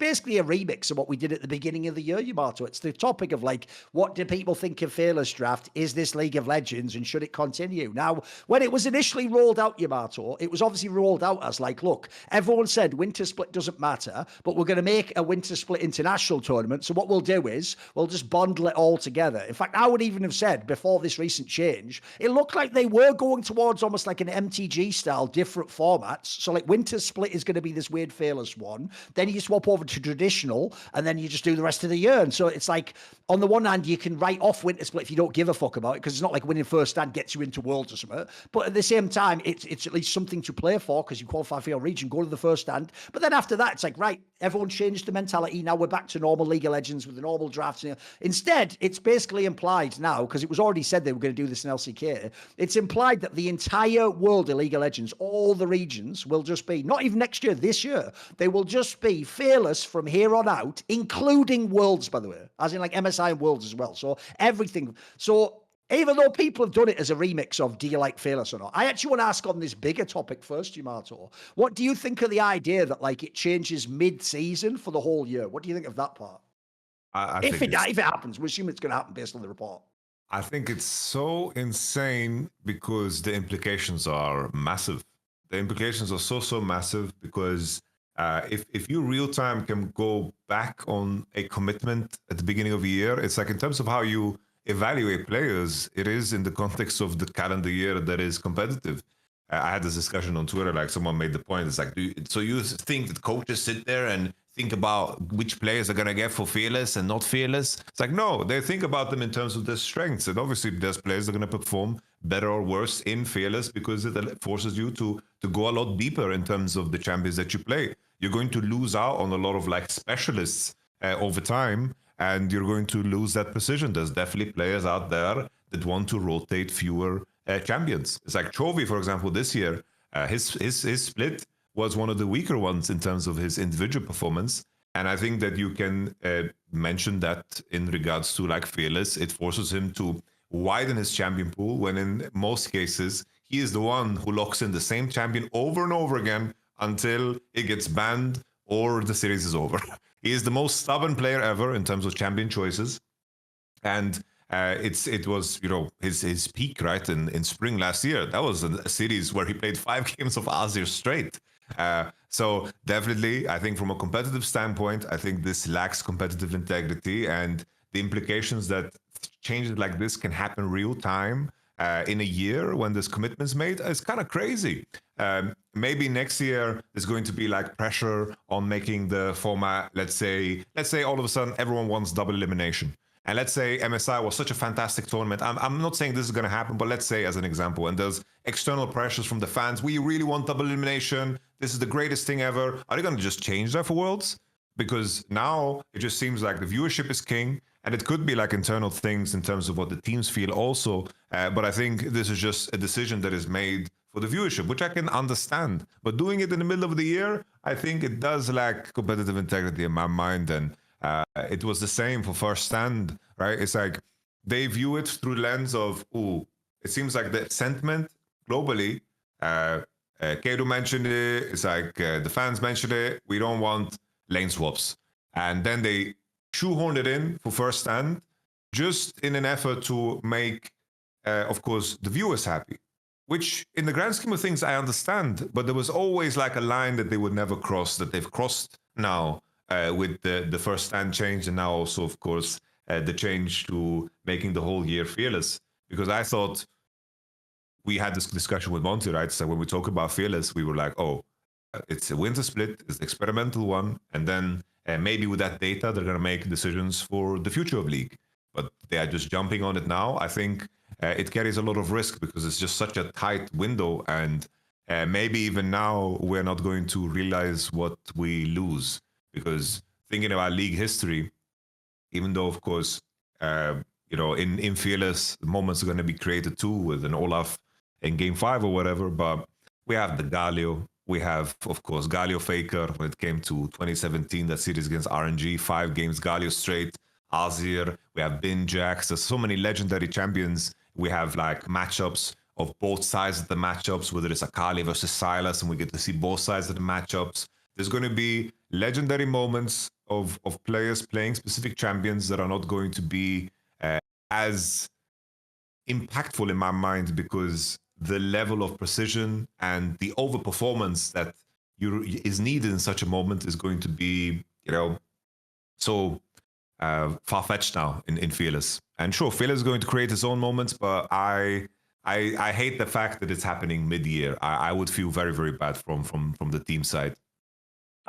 basically a remix of what we did at the beginning of the year, Yamato. It's the topic of like, what do people think of Fearless Draft? Is this League of Legends and should it continue? Now, when it was initially rolled out, Yamato, it was obviously rolled out as like, look, everyone said Winter Split doesn't matter, but we're going to make a Winter Split international tournament. So what we'll do is we'll just bundle it all together. In fact, I would even have said before this recent change, it looked like they were going towards almost like an MTG style, different formats. So like Winter Split is going to be this weird Fearless one. Then you swap over to traditional, and then you just do the rest of the year. And so it's like, on the one hand, you can write off Winter Split if you don't give a fuck about it, because it's not like winning first stand gets you into Worlds or something. But at the same time, it's at least something to play for, because you qualify for your region, go to the first stand. But then after that, it's like, right, everyone changed the mentality. Now we're back to normal League of Legends with the normal drafts. Instead, it's basically implied now, because it was already said they were going to do this in LCK, it's implied that the entire world of League of Legends, all the regions, will just be, not even next year, this year, they will just be Fearless from here on out, including Worlds, by the way, as in like MSI and Worlds as well. So everything. So even though people have done it as a remix of do you like Fearless or not, I actually want to ask on this bigger topic first, Yamato. What do you think of the idea that like it changes mid-season for the whole year? What do you think of that part? If it happens, we assume it's going to happen based on the report. I think it's so insane because the implications are massive. The implications are so massive because if you real time can go back on a commitment at the beginning of a year, it's like in terms of how you evaluate players, it is in the context of the calendar year that is competitive. I had this discussion on Twitter, like someone made the point, it's like, so you think that coaches sit there and think about which players are going to get for Fearless and not Fearless? It's like, no, they think about them in terms of their strengths. And obviously there's players that are going to perform better or worse in Fearless because it forces you to go a lot deeper in terms of the champions that you play. You're going to lose out on a lot of like specialists over time, and you're going to lose that precision. There's definitely players out there that want to rotate fewer champions. It's like Chovy, for example, this year, his split was one of the weaker ones in terms of his individual performance. And I think that you can mention that in regards to like Fearless, it forces him to widen his champion pool when in most cases, he is the one who locks in the same champion over and over again until it gets banned or the series is over. He is the most stubborn player ever in terms of champion choices. And it was, you know, his peak, right, in spring last year. That was a series where he played 5 games of Azir straight. So definitely, I think from a competitive standpoint, I think this lacks competitive integrity, and the implications that changes like this can happen real time in a year when there's commitments made is kind of crazy. Maybe next year there's going to be like pressure on making the format. Let's say all of a sudden everyone wants double elimination. And let's say MSI was such a fantastic tournament. I'm not saying this is going to happen, but let's say as an example, and there's external pressures from the fans. We really want double elimination. This is the greatest thing ever. Are they going to just change that for Worlds? Because now it just seems like the viewership is king, and it could be like internal things in terms of what the teams feel also. But I think this is just a decision that is made for the viewership, which I can understand. But doing it in the middle of the year, I think it does lack competitive integrity in my mind. And it was the same for First Stand, right? It's like they view it through the lens of, ooh, it seems like the sentiment globally, Kado mentioned it, it's like the fans mentioned it, we don't want lane swaps. And then they shoehorned it in for First Stand just in an effort to make, of course, the viewers happy. Which in the grand scheme of things, I understand, but there was always like a line that they would never cross, that they've crossed now. With the First Stand change, and now also, of course, the change to making the whole year Fearless. Because I thought we had this discussion with Monty, right? So when we talk about Fearless, we were like, oh, it's a winter split, it's the experimental one, and then maybe with that data, they're going to make decisions for the future of League. But they are just jumping on it now. I think it carries a lot of risk because it's just such a tight window, and maybe even now we're not going to realize what we lose. Because thinking about League history, even though, of course, you know, in Fearless, moments are going to be created too with an Olaf in Game 5 or whatever, but we have the Galio. We have, of course, Galio Faker when it came to 2017, that series against RNG, 5 games Galio straight, Azir. We have Bin Jax. There's so many legendary champions. We have like matchups of both sides of the matchups, whether it's Akali versus Sylas, and we get to see both sides of the matchups. There's going to be legendary moments of players playing specific champions that are not going to be as impactful in my mind, because the level of precision and the overperformance that is needed in such a moment is going to be, so far-fetched now in Fearless. And sure, Fearless is going to create his own moments, but I hate the fact that it's happening mid-year. I would feel very, very bad from the team side.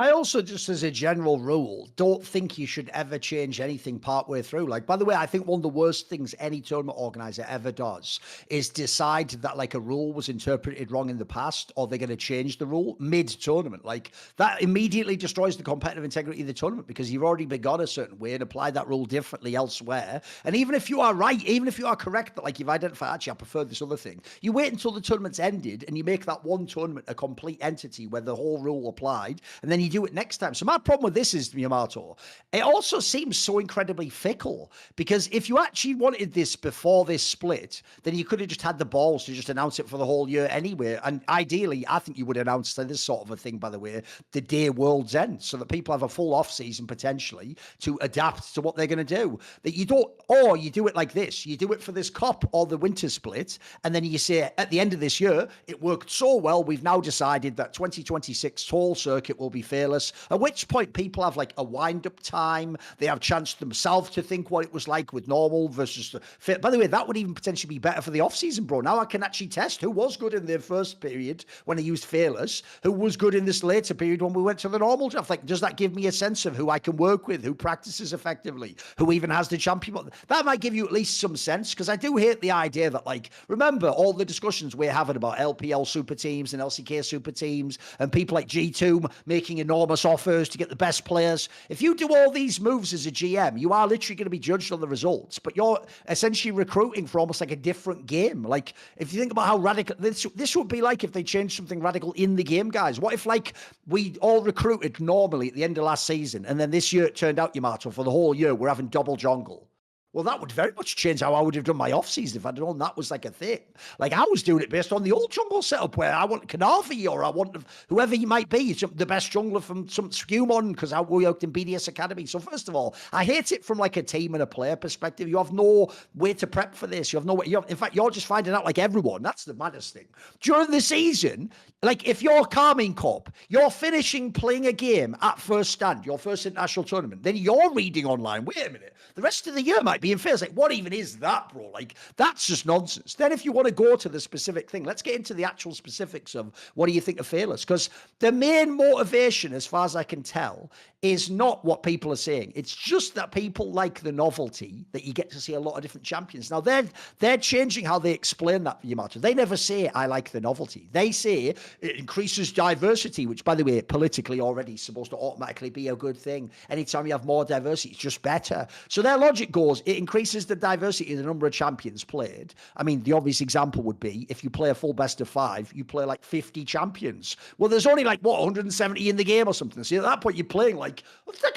I also, just as a general rule, don't think you should ever change anything partway through. Like, by the way, I think one of the worst things any tournament organizer ever does is decide that like a rule was interpreted wrong in the past, or they're going to change the rule mid-tournament. Like, that immediately destroys the competitive integrity of the tournament, because you've already begun a certain way and applied that rule differently elsewhere. And even if you are right, even if you are correct that like you've identified, actually, I prefer this other thing, you wait until the tournament's ended and you make that one tournament a complete entity where the whole rule applied, and then you do it next time. So my problem with this is, Yamato, it also seems so incredibly fickle, because if you actually wanted this before this split, then you could have just had the balls to just announce it for the whole year anyway. And ideally, I think you would announce this sort of a thing, by the way, the day World's End, so that people have a full off season potentially to adapt to what they're going to do. That you don't, or you do it like this, you do it for this COP or the winter split, and then you say at the end of this year, it worked so well, we've now decided that 2026 tall circuit will be Fearless. At which point people have like a wind-up time. They have a chance themselves to think what it was like with normal versus fit. By the way, that would even potentially be better for the off-season, bro. Now I can actually test who was good in their first period when I used Fearless, who was good in this later period when we went to the normal draft. Like, does that give me a sense of who I can work with, who practices effectively, who even has the champion? That might give you at least some sense, because I do hate the idea that, like, remember all the discussions we're having about LPL super teams and LCK super teams and people like G2 making enormous offers to get the best players. If you do all these moves as a GM, you are literally going to be judged on the results, but you're essentially recruiting for almost like a different game. Like, if you think about how radical this would be, like if they changed something radical in the game, guys. What if like we all recruited normally at the end of last season, and then this year it turned out, Yamato, for the whole year we're having double jungle? Well, that would very much change how I would have done my off-season if I'd known that was like a thing. Like, I was doing it based on the old jungle setup where I want Kanavi, or I want whoever he might be, the best jungler from some Skewmon, because we worked in BDS Academy. So first of all, I hate it from like a team and a player perspective. You have no way to prep for this. You have no way. In fact, you're just finding out like everyone. That's the maddest thing. During the season, like if you're Carmine Corp, you're finishing playing a game at first stand, your first international tournament, then you're reading online, wait a minute, the rest of the year might be in Fearless. Like, what even is that, bro? Like, that's just nonsense. Then if you want to go to the specific thing, let's get into the actual specifics of what do you think of Fearless? Because the main motivation, as far as I can tell, is not what people are saying. It's just that people like the novelty that you get to see a lot of different champions. Now, they're changing how they explain that, Yamato. They never say, I like the novelty. They say it increases diversity, which, by the way, politically already is supposed to automatically be a good thing. Anytime you have more diversity, it's just better. So their logic goes, it increases the diversity in the number of champions played. I mean, the obvious example would be if you play a full best of 5, you play like 50 champions. Well, there's only like, 170 in the game or something. So at that point, you're playing like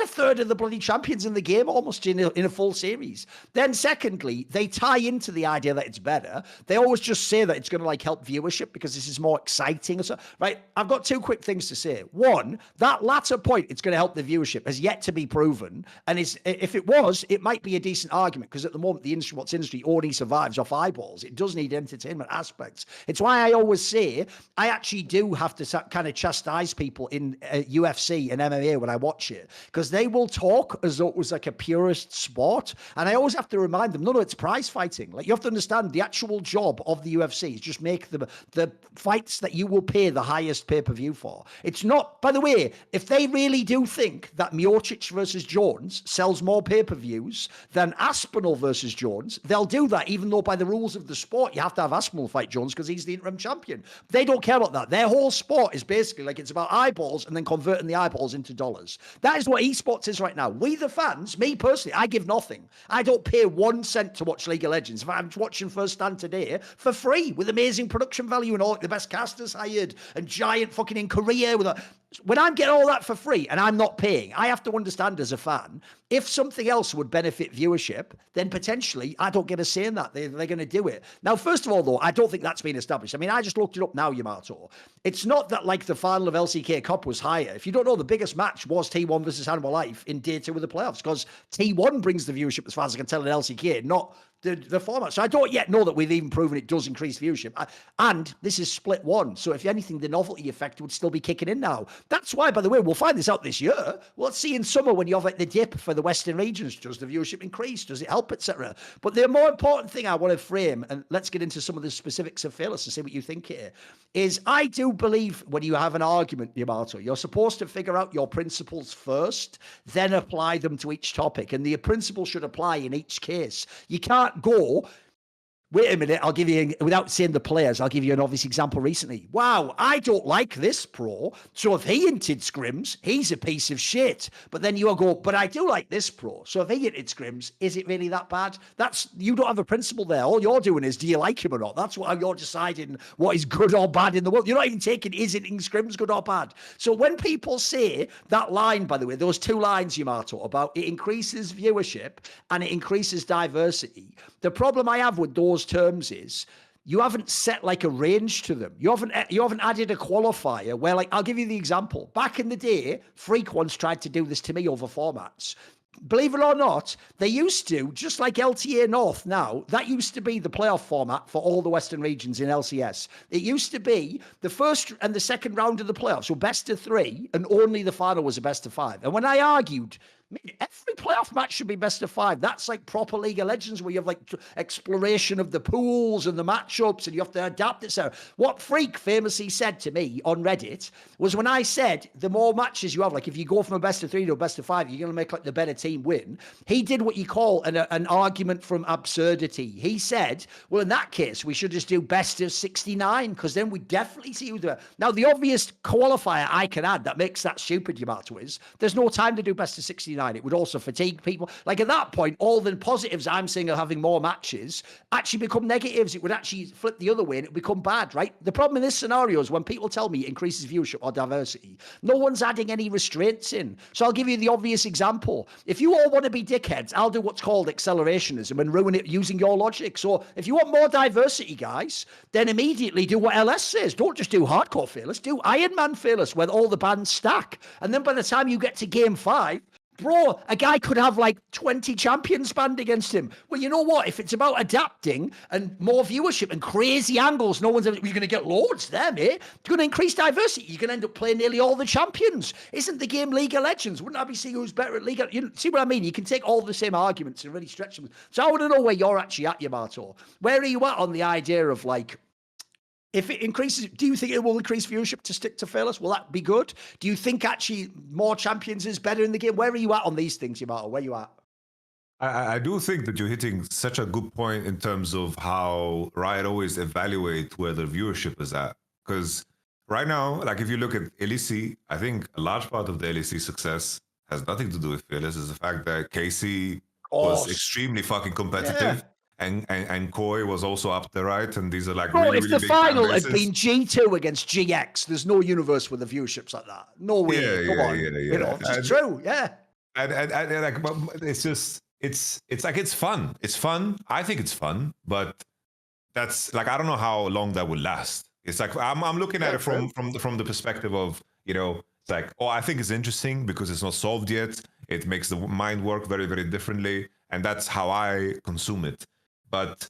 a third of the bloody champions in the game almost in a full series. Then secondly, they tie into the idea that it's better. They always just say that it's going to like help viewership because this is more exciting. Or so, right? I've got 2 quick things to say. One, that latter point, it's going to help the viewership, has yet to be proven. And if it was, it might be a decent argument, because at the moment, the industry only survives off eyeballs. It does need entertainment aspects. It's why I always say I actually do have to kind of chastise people in UFC and MMA when I watch it, because they will talk as though it was like a purist sport. And I always have to remind them, no, it's prize fighting. Like, you have to understand the actual job of the UFC is just make the fights that you will pay the highest pay-per-view for. It's not, by the way, if they really do think that Miocic versus Jones sells more pay-per-views than Aspinall versus Jones, they'll do that, even though by the rules of the sport, you have to have Aspinall fight Jones because he's the interim champion. They don't care about that. Their whole sport is basically like, it's about eyeballs and then converting the eyeballs into dollars. That is what esports is right now. We, the fans, me personally, I give nothing. I don't pay 1 cent to watch League of Legends. If I'm watching First Stand today for free with amazing production value and all the best casters hired and giant fucking in Korea with when I'm getting all that for free and I'm not paying, I have to understand as a fan, if something else would benefit viewership, then potentially I don't get a say in that. They're going to do it. Now, first of all, though, I don't think that's been established. I mean, I just looked it up now, Yamato. It's not that like the final of LCK Cup was higher. If you don't know, the biggest match was T1 versus Animal Life in day 2 of the playoffs, because T1 brings the viewership, as far as I can tell, in LCK, not the format. So I don't yet know that we've even proven it does increase viewership. And this is split 1. So if anything, the novelty effect would still be kicking in now. That's why, by the way, we'll find this out this year. Let's see in summer when you have like the dip for the Western regions. Does the viewership increase? Does it help, etc.? But the more important thing I want to frame, and let's get into some of the specifics of Fearless and see what you think here, is I do believe when you have an argument, Yamato, you're supposed to figure out your principles first, then apply them to each topic. And the principle should apply in each case. You can't go, wait a minute, I'll give you, without saying the players, I'll give you an obvious example recently. Wow, I don't like this pro, so if he hinted scrims, he's a piece of shit. But then you'll go, but I do like this pro, so if he hinted scrims, is it really that bad? You don't have a principle there. All you're doing is, do you like him or not? That's how you're deciding what is good or bad in the world. You're not even taking, is hinting scrims good or bad? So when people say that line, by the way, those 2 lines, Yamato, about it increases viewership and it increases diversity, the problem I have with those terms is you haven't set like a range to them. You haven't added a qualifier where, like, I'll give you the example. Back in the day, Freak once tried to do this to me over formats. Believe it or not, they used to, just like LTA North now, that used to be the playoff format for all the Western regions in LCS. It used to be the first and the second round of the playoffs were best of 3, and only the final was a best of 5. And when I argued, every playoff match should be best of 5. That's like proper League of Legends where you have like exploration of the pools and the matchups and you have to adapt it. So what Freak famously said to me on Reddit was, when I said the more matches you have, like if you go from a best of 3 to a best of 5, you're going to make like the better team win. He did what you call an argument from absurdity. He said, well, in that case, we should just do best of 69 because then we definitely see who the... Now, the obvious qualifier I can add that makes that stupid, Yamato, is there's no time to do best of 69. It would also fatigue people. Like at that point, all the positives I'm seeing of having more matches actually become negatives. It would actually flip the other way and it would become bad, right? The problem in this scenario is when people tell me it increases viewership or diversity, no one's adding any restraints in. So I'll give you the obvious example. If you all want to be dickheads, I'll do what's called accelerationism and ruin it using your logic. So if you want more diversity, guys, then immediately do what LS says. Don't just do hardcore Fearless. Do Iron Man Fearless where all the bands stack. And then by the time you get to game 5, bro, a guy could have like 20 champions banned against him. Well, you know what? If it's about adapting and more viewership and crazy angles, you're going to get loads there, mate. It's going to increase diversity. You're going to end up playing nearly all the champions. Isn't the game League of Legends? Wouldn't I be seeing who's better at League of... You see what I mean? You can take all the same arguments and really stretch them. So I want to know where you're actually at, Yamato. Where are you at on the idea of like, if it increases, do you think it will increase viewership to stick to Fearless? Will that be good? Do you think actually more champions is better in the game? Where are you at on these things, Yamato? Where are you at? I do think that you're hitting such a good point in terms of how Riot always evaluate where the viewership is at. Because right now, like if you look at LEC, I think a large part of the LEC success has nothing to do with Fearless. Is the fact that KC was extremely fucking competitive. Yeah. And Koi was also up there, right? And these are like really, if the final had been G2 against GX, there's no universe with the viewerships like that. No way. Come on. You know, it's true. Yeah. And like, it's just, it's like, it's fun. It's fun. I think it's fun, but that's like, I don't know how long that would last. It's like, I'm looking at it from the perspective of, you know, it's like, oh, I think it's interesting because it's not solved yet. It makes the mind work very, very differently. And that's how I consume it. But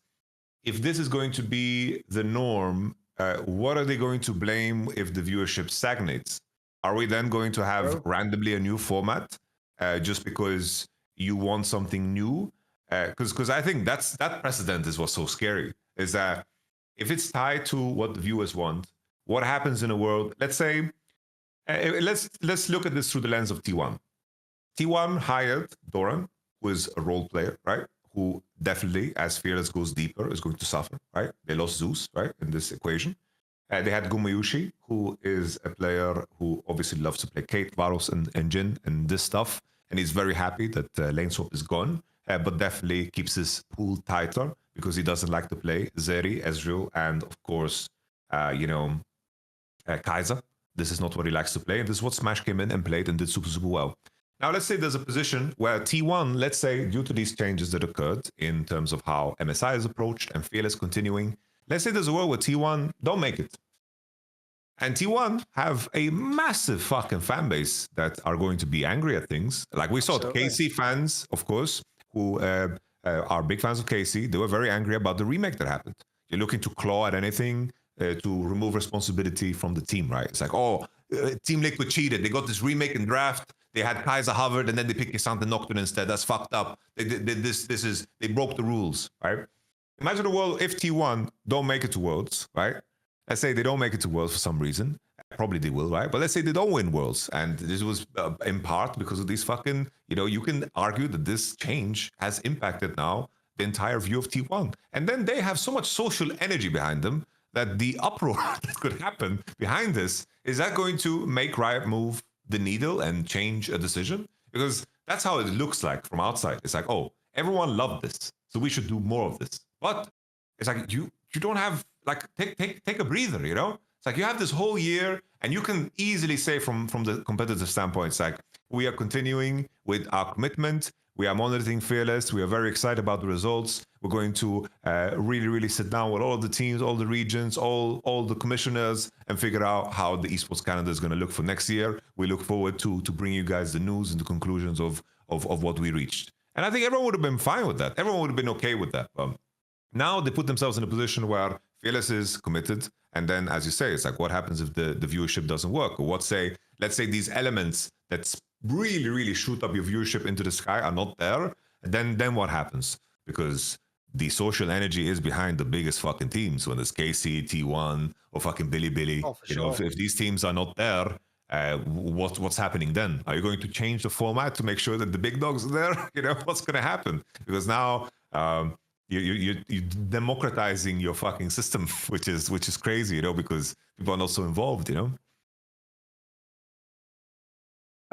if this is going to be the norm, what are they going to blame if the viewership stagnates? Are we then going to have randomly a new format just because you want something new? Because I think that precedent is what's so scary, is that if it's tied to what the viewers want, what happens in a world, let's say, let's look at this through the lens of T1. T1 hired Thorin, who is a role player, right? Who definitely, as Fearless goes deeper, is going to suffer, right? They lost Zeus, right, in this equation. They had Gumayushi, who is a player who obviously loves to play Kate, Varus, and Jhin, and this stuff. And he's very happy that Lane Swap is gone, but definitely keeps his pool tighter because he doesn't like to play Zeri, Ezreal, and of course, Kai'Sa. this is not what he likes to play, and this is what Smash came in and played and did super, super well. Now, let's say there's a position where T1, let's say, due to these changes that occurred in terms of how MSI is approached and Fearless continuing, let's say there's a world where T1 don't make it. And T1 have a massive fucking fan base that are going to be angry at things. Like we saw KC fans, of course, who are big fans of KC. They were very angry about the remake that happened. You're looking to claw at anything to remove responsibility from the team, right? It's like, oh, Team Liquid cheated. They got this remake and draft. They had Kaiser Havard, and then they picked Ysante Nocturne instead. That's fucked up. They broke the rules, right? Imagine a world if T1 don't make it to Worlds, right? Let's say they don't make it to Worlds for some reason. Probably they will, right? But let's say they don't win Worlds. And this was in part because of these fucking, you can argue that this change has impacted now the entire view of T1. And then they have so much social energy behind them that the uproar that could happen behind this, is that going to make Riot move the needle and change a decision? Because that's how it looks like from outside. It's like, oh, everyone loved this, so we should do more of this. But it's like you don't have, like, take a breather, It's like you have this whole year, and you can easily say from the competitive standpoint, it's like, we are continuing with our commitment. We are monitoring Fearless. We are very excited about the results. We're going to really, really sit down with all of the teams, all the regions, all the commissioners, and figure out how the esports calendar is going to look for next year. We look forward to bring you guys the news and the conclusions of what we reached. And I think everyone would have been fine with that. Everyone would have been okay with that. Now they put themselves in a position where Fearless is committed. And then, as you say, it's like, what happens if the viewership doesn't work? Or let's say these elements that really, really shoot up your viewership into the sky are not there. And then what happens? Because the social energy is behind the biggest fucking teams. When there's KC, T1, or fucking Billy. Oh, for sure. If these teams are not there, what's happening then? Are you going to change the format to make sure that the big dogs are there? What's going to happen? Because now you're democratizing your fucking system, which is crazy, because people are not so involved, No,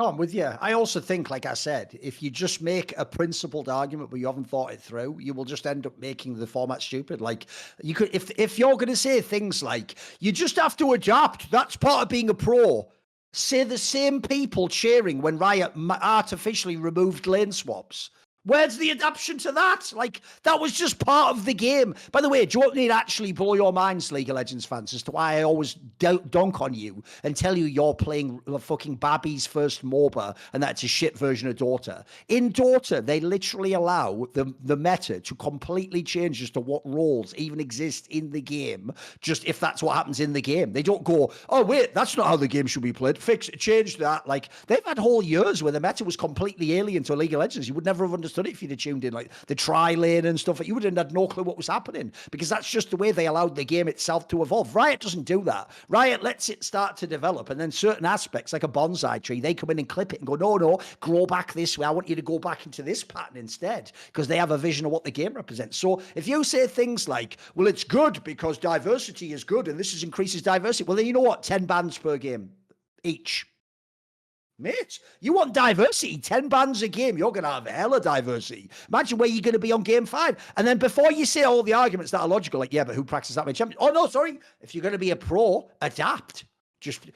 I'm with you. I also think, like I said, if you just make a principled argument but you haven't thought it through, you will just end up making the format stupid. Like, you could, if you're going to say things like, you just have to adapt, that's part of being a pro. Say the same people cheering when Riot artificially removed lane swaps. Where's the adaptation to that? Like, that was just part of the game. By the way, do you want me to actually blow your minds, League of Legends fans, as to why I always dunk on you and tell you you're playing the fucking Babby's first MOBA and that's a shit version of Dota? In Dota, they literally allow the meta to completely change as to what roles even exist in the game, just if that's what happens in the game. They don't go, oh, wait, that's not how the game should be played. Change that. Like, they've had whole years where the meta was completely alien to League of Legends. You would never have understood it if you'd have tuned in, like the tri-lane and stuff. You would have had no clue what was happening, because that's just the way they allowed the game itself to evolve. Riot doesn't do that. Riot lets it start to develop, and then certain aspects, like a bonsai tree, they come in and clip it and go, no, grow back this way. I want you to go back into this pattern instead, because they have a vision of what the game represents. So if you say things like, well, it's good because diversity is good and this increases diversity, well, then you know what? 10 bans per game each. Mate, you want diversity, 10 bans a game, you're going to have hella diversity. Imagine where you're going to be on game 5. And then before you say all the arguments that are logical, like, yeah, but who practices that many champions? Oh, no, sorry. If you're going to be a pro, adapt. Just,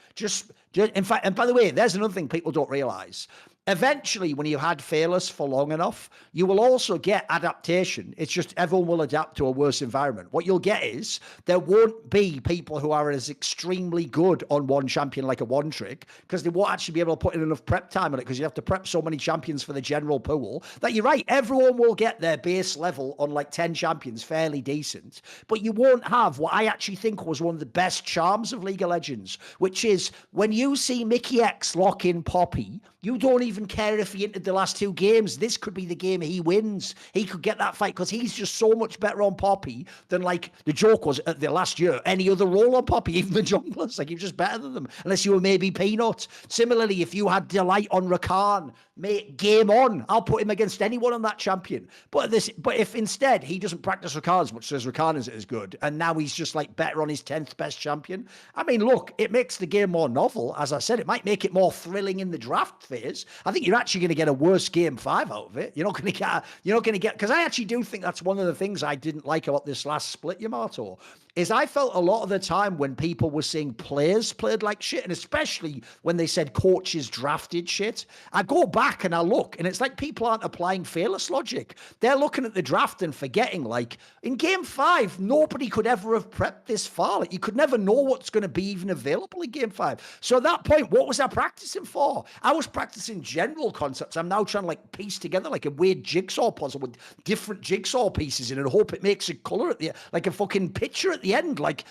in fact, and by the way, there's another thing people don't realize. Eventually, when you had Fearless for long enough, you will also get adaptation. It's just everyone will adapt to a worse environment. What you'll get is there won't be people who are as extremely good on one champion like a one trick, because they won't actually be able to put in enough prep time on it, because you have to prep so many champions for the general pool that you're right. Everyone will get their base level on like 10 champions fairly decent, but you won't have what I actually think was one of the best charms of League of Legends, which is when you see Mickey X lock in Poppy, you don't even care if he entered the last 2 games. This could be the game he wins. He could get that fight because he's just so much better on Poppy than, like, the joke was at the last year, any other role on Poppy, even the junglers. Like, he was just better than them, unless you were maybe Peanut. Similarly, if you had Delight on Rakan, mate, game on. I'll put him against anyone on that champion. But if instead he doesn't practice Rakan as much as Rakan is as good, and now he's just like better on his 10th best champion. I mean, look, it makes the game more novel. As I said, it might make it more thrilling in the draft phase. I think you're actually going to get a worse game 5 out of it. You're not going to get, because I actually do think that's one of the things I didn't like about this last split, Yamato. is I felt a lot of the time when people were saying players played like shit, and especially when they said coaches drafted shit, I go back and I look, and it's like people aren't applying fearless logic. They're looking at the draft and forgetting, like, in game 5, nobody could ever have prepped this far. Like, you could never know what's going to be even available in game 5. So at that point, what was I practicing for? I was practicing general concepts. I'm now trying to like piece together like a weird jigsaw puzzle with different jigsaw pieces in it and hope it makes a color at the, like a fucking picture at the end. Like,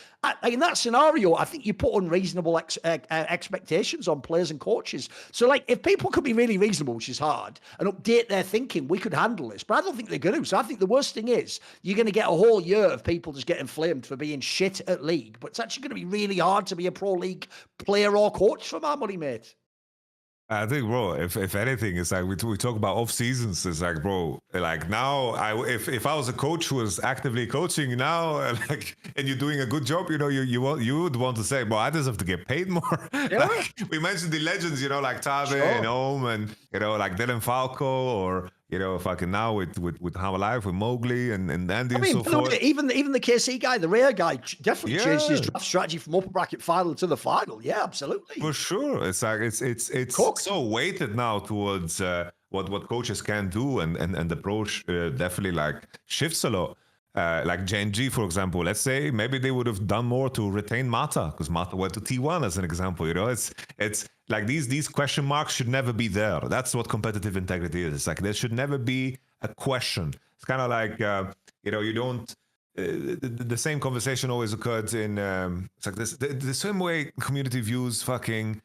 in that scenario, I think you put unreasonable expectations on players and coaches. So, like, if people could be really reasonable, which is hard, and update their thinking, we could handle this. But I don't think they're going to. So I think the worst thing is you're going to get a whole year of people just getting flamed for being shit at League. But it's actually going to be really hard to be a pro League player or coach for my money, mate. I think, bro, if anything, it's like we talk about off seasons. It's like, bro, like now, if I was a coach who was actively coaching now, like, and you're doing a good job, you know, you would want to say, bro, I deserve to get paid more. Yeah. Like, we mentioned the legends, you know, like Tabe Sure. and Ohm, and you know, like Dylan Falco, or you know, fucking now with How Alive, with Mowgli and Andy, I mean, and so forth. even the KC guy, the rare guy, definitely changed his Yeah. draft strategy from upper bracket final to the final. Yeah, absolutely. For sure, it's like it's Cooked. so weighted now towards what coaches can do, and the approach definitely like shifts a lot. Like Genji, for example, let's say maybe they would have done more to retain Mata, because Mata went to T1 as an example. You know, it's like these question marks should never be there. That's what competitive integrity is. It's like there should never be a question. It's kind of like you know, you don't. The same conversation always occurred in it's like this the same way community views fucking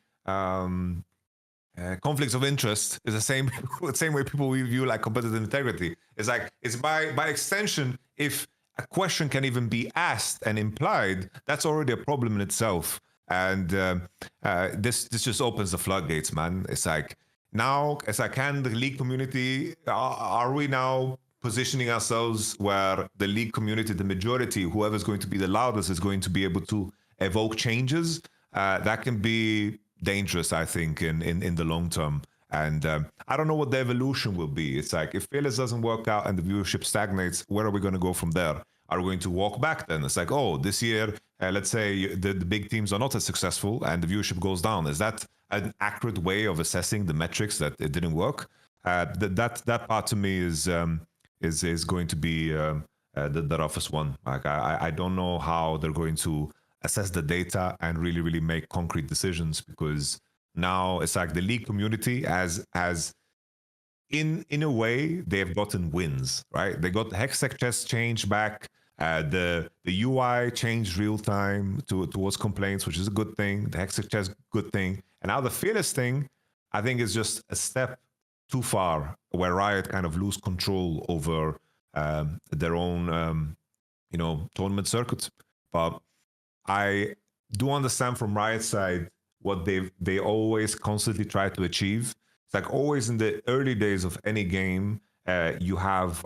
conflicts of interest is the same way people view like competitive integrity. It's like it's by extension, if a question can even be asked and implied, that's already a problem in itself. And this just opens the floodgates, man. It's like now, as I can the League community, are we now positioning ourselves where the League community, the majority, whoever's going to be the loudest, is going to be able to evoke changes? That can be dangerous, I think, in the long term. And I don't know what the evolution will be. It's like, if Fearless doesn't work out and the viewership stagnates, where are we going to go from there? Are we going to walk back then? It's like, oh, this year, let's say the big teams are not as successful and the viewership goes down. Is that an accurate way of assessing the metrics that it didn't work? That part to me is going to be the roughest one. Like I don't know how they're going to assess the data and really make concrete decisions, because now it's like the League community as in a way they've gotten wins, right? They got the Hextech chest change back, the UI changed real time towards complaints, which is a good thing. The Hextech chest, good thing. And now the Fearless thing, I think, is just a step too far, where Riot kind of lose control over their own tournament circuit. But I do understand from Riot's side what they always constantly try to achieve. It's like always in the early days of any game, you have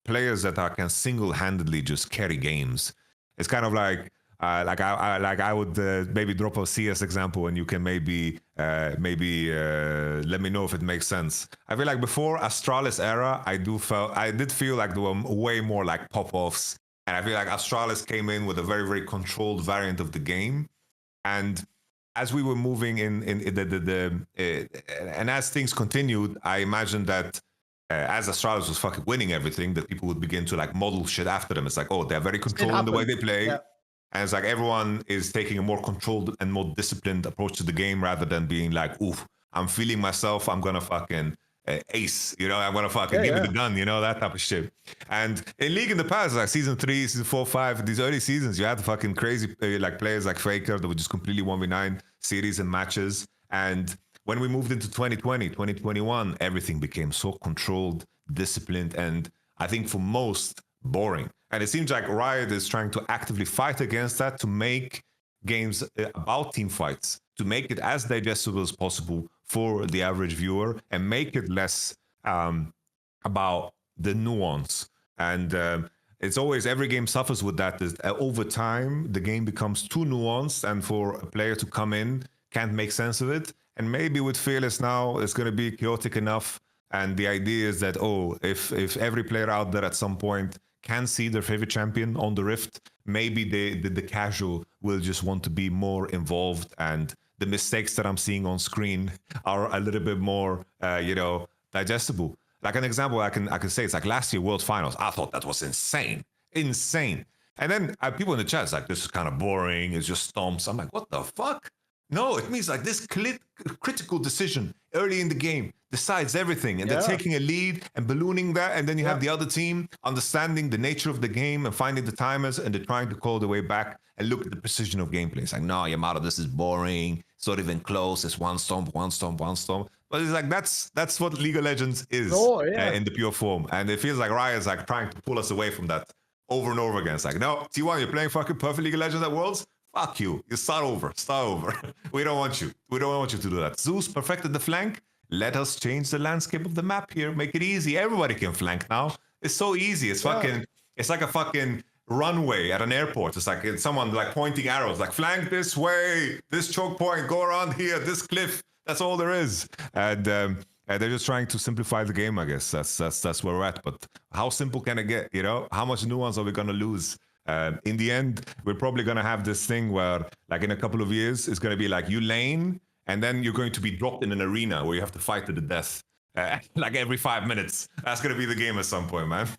players that can single-handedly just carry games. It's kind of like I would maybe drop a CS example, and you can maybe let me know if it makes sense. I feel like before Astralis era, I did feel like there were way more like pop-offs, and I feel like Astralis came in with a very controlled variant of the game. And as we were moving in and as things continued, I imagined that as Astralis was fucking winning everything, that people would begin to like model shit after them. It's like, oh, they're very controlled in the way they play. Yeah. And it's like everyone is taking a more controlled and more disciplined approach to the game, rather than being like, oof, I'm feeling myself, I'm gonna fucking ace, you know, I'm gonna fucking give me the gun, you know, that type of shit. And in League in the past, like season 3, season 4, 5, these early seasons, you had fucking crazy like players like Faker that would just completely 1v9 series and matches. And when we moved into 2020, 2021, everything became so controlled, disciplined, and I think for most, boring. And it seems like Riot is trying to actively fight against that, to make games about team fights, to make it as digestible as possible for the average viewer, and make it less about the nuance. And it's always, every game suffers with that. Over time, the game becomes too nuanced, and for a player to come in, can't make sense of it. And maybe with Fearless now, it's going to be chaotic enough. And the idea is that, oh, if every player out there at some point can see their favorite champion on the Rift, maybe the casual will just want to be more involved, and the mistakes that I'm seeing on screen are a little bit more, digestible. Like an example I can say, it's like last year World Finals. I thought that was insane. And then people in the chat like, this is kind of boring. It's just stomps. I'm like, what the fuck? No, it means like this critical decision early in the game decides everything, and they're taking a lead and ballooning that, and then you have the other team understanding the nature of the game and finding the timers, and they're trying to call the way back and look at the precision of gameplay. It's like, no, Yamato, this is boring. It's not even close. It's one stomp, one stomp, one stomp. But it's like that's what League of Legends is in the pure form, and it feels like Riot's like trying to pull us away from that over and over again. It's like, no, T1, you're playing fucking perfect League of Legends at Worlds. Fuck you. You start over. We don't want you. We don't want you to do that. Zeus perfected the flank. Let us change the landscape of the map here. Make it easy. Everybody can flank now. It's so easy. It's fucking. It's like a fucking runway at an airport. It's like someone like pointing arrows, like flank this way, this choke point, go around here, this cliff. That's all there is. And they're just trying to simplify the game. I guess that's where we're at. But how simple can it get? You know, how much nuance are we gonna lose? In the end, we're probably going to have this thing where, like in a couple of years, it's going to be like you lane, and then you're going to be dropped in an arena where you have to fight to the death, like every 5 minutes. That's going to be the game at some point, man.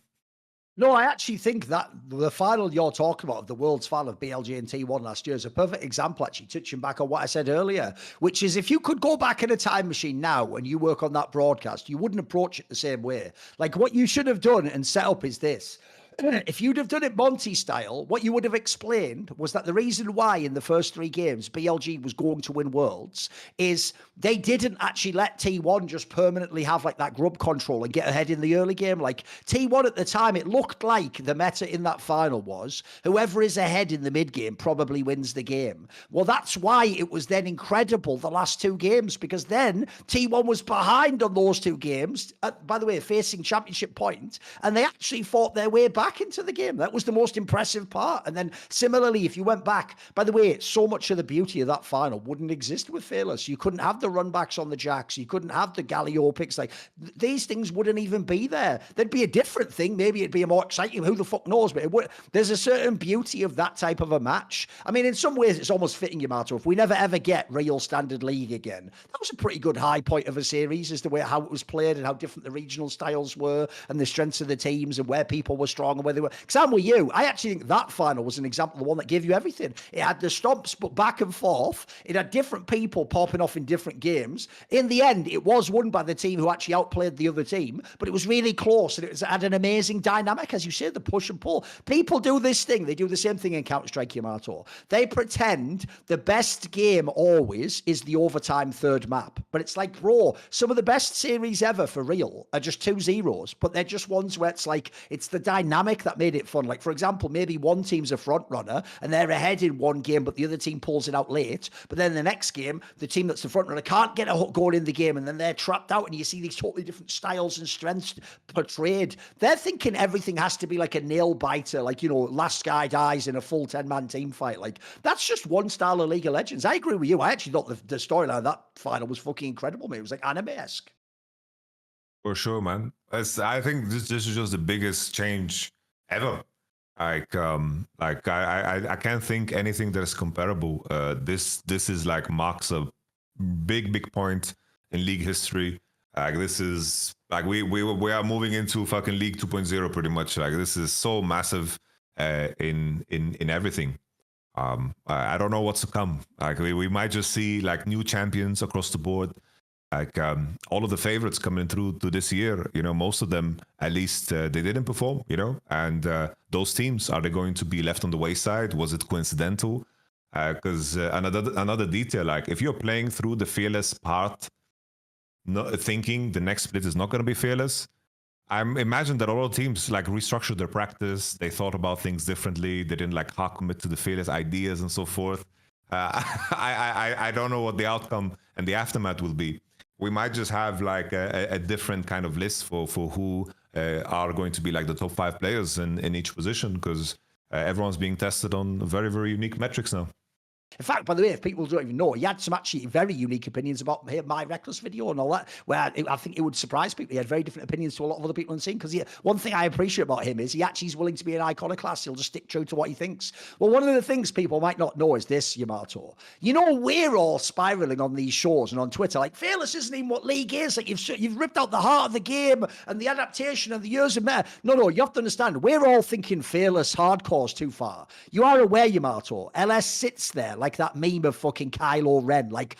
No, I actually think that the final you're talking about, the world's final of BLG and T1 last year, is a perfect example, actually, touching back on what I said earlier, which is if you could go back in a time machine now and you work on that broadcast, you wouldn't approach it the same way. Like what you should have done and set up is this. If you'd have done it Monty style, what you would have explained was that the reason why in the first 3 games BLG was going to win Worlds is they didn't actually let T1 just permanently have like that grub control and get ahead in the early game. Like T1 at the time, it looked like the meta in that final was whoever is ahead in the mid game probably wins the game. Well, that's why it was then incredible the last 2 games, because then T1 was behind on those 2 games, by the way, facing championship point, and they actually fought their way back into the game. That was the most impressive part. And then similarly, if you went back, by the way, so much of the beauty of that final wouldn't exist with Fearless. You couldn't have the run backs on the jacks. You couldn't have the Galio picks. Like these things wouldn't even be there. There'd be a different thing. Maybe it'd be a more exciting, who the fuck knows, but it would, there's a certain beauty of that type of a match. I mean, in some ways, it's almost fitting, Yamato. If we never ever get real standard league again, that was a pretty good high point of a series, as the way how it was played and how different the regional styles were and the strengths of the teams and where people were strong and where they were. Because I'm with you. I actually think that final was an example of the one that gave you everything. It had the stomps, but back and forth. It had different people popping off in different games. In the end, it was won by the team who actually outplayed the other team, but it was really close and it had an amazing dynamic. As you said, the push and pull. People do this thing. They do the same thing in Counter-Strike, Yamato. They pretend the best game always is the overtime third map. But it's like, bro, some of the best series ever for real are just 2-0s, but they're just ones where it's like, it's the dynamic that made it fun. Like, for example, maybe one team's a front runner and they're ahead in one game, but the other team pulls it out late. But then the next game, the team that's the front runner can't get a hook going in the game, and then they're trapped out, and you see these totally different styles and strengths portrayed. They're thinking everything has to be like a nail biter, like, you know, last guy dies in a full 10-man team fight. Like, that's just one style of League of Legends. I agree with you. I actually thought the storyline of that final was fucking incredible, man. It was like anime-esque. For sure, man. I think this is just the biggest change ever. I can't think anything that is comparable. This is like marks a big point in league history. This is like we are moving into fucking League 2.0 pretty much. Like this is so massive in everything. I don't know what's to come. Like we might just see like new champions across the board. Like all of the favorites coming through to this year, you know, most of them, at least they didn't perform, you know, and those teams, are they going to be left on the wayside? Was it coincidental? Because another detail, like if you're playing through the Fearless part, thinking the next split is not going to be Fearless, I imagine that all teams like restructured their practice. They thought about things differently. They didn't like hard commit to the Fearless ideas and so forth. I don't know what the outcome and the aftermath will be. We might just have like a different kind of list for who are going to be like the top 5 players in each position, because everyone's being tested on very, very unique metrics now. In fact, by the way, if people don't even know, he had some actually very unique opinions about my Reckless video and all that, where I think it would surprise people. He had very different opinions to a lot of other people in the scene, because one thing I appreciate about him is he actually is willing to be an iconoclast. He'll just stick true to what he thinks. Well, one of the things people might not know is this, Yamato. You know, we're all spiraling on these shows and on Twitter, like, Fearless isn't even what League is. Like, you've ripped out the heart of the game and the adaptation and the years of meta. No, you have to understand, we're all thinking Fearless hardcore's too far. You are aware, Yamato, LS sits there like that meme of fucking Kylo Ren, like,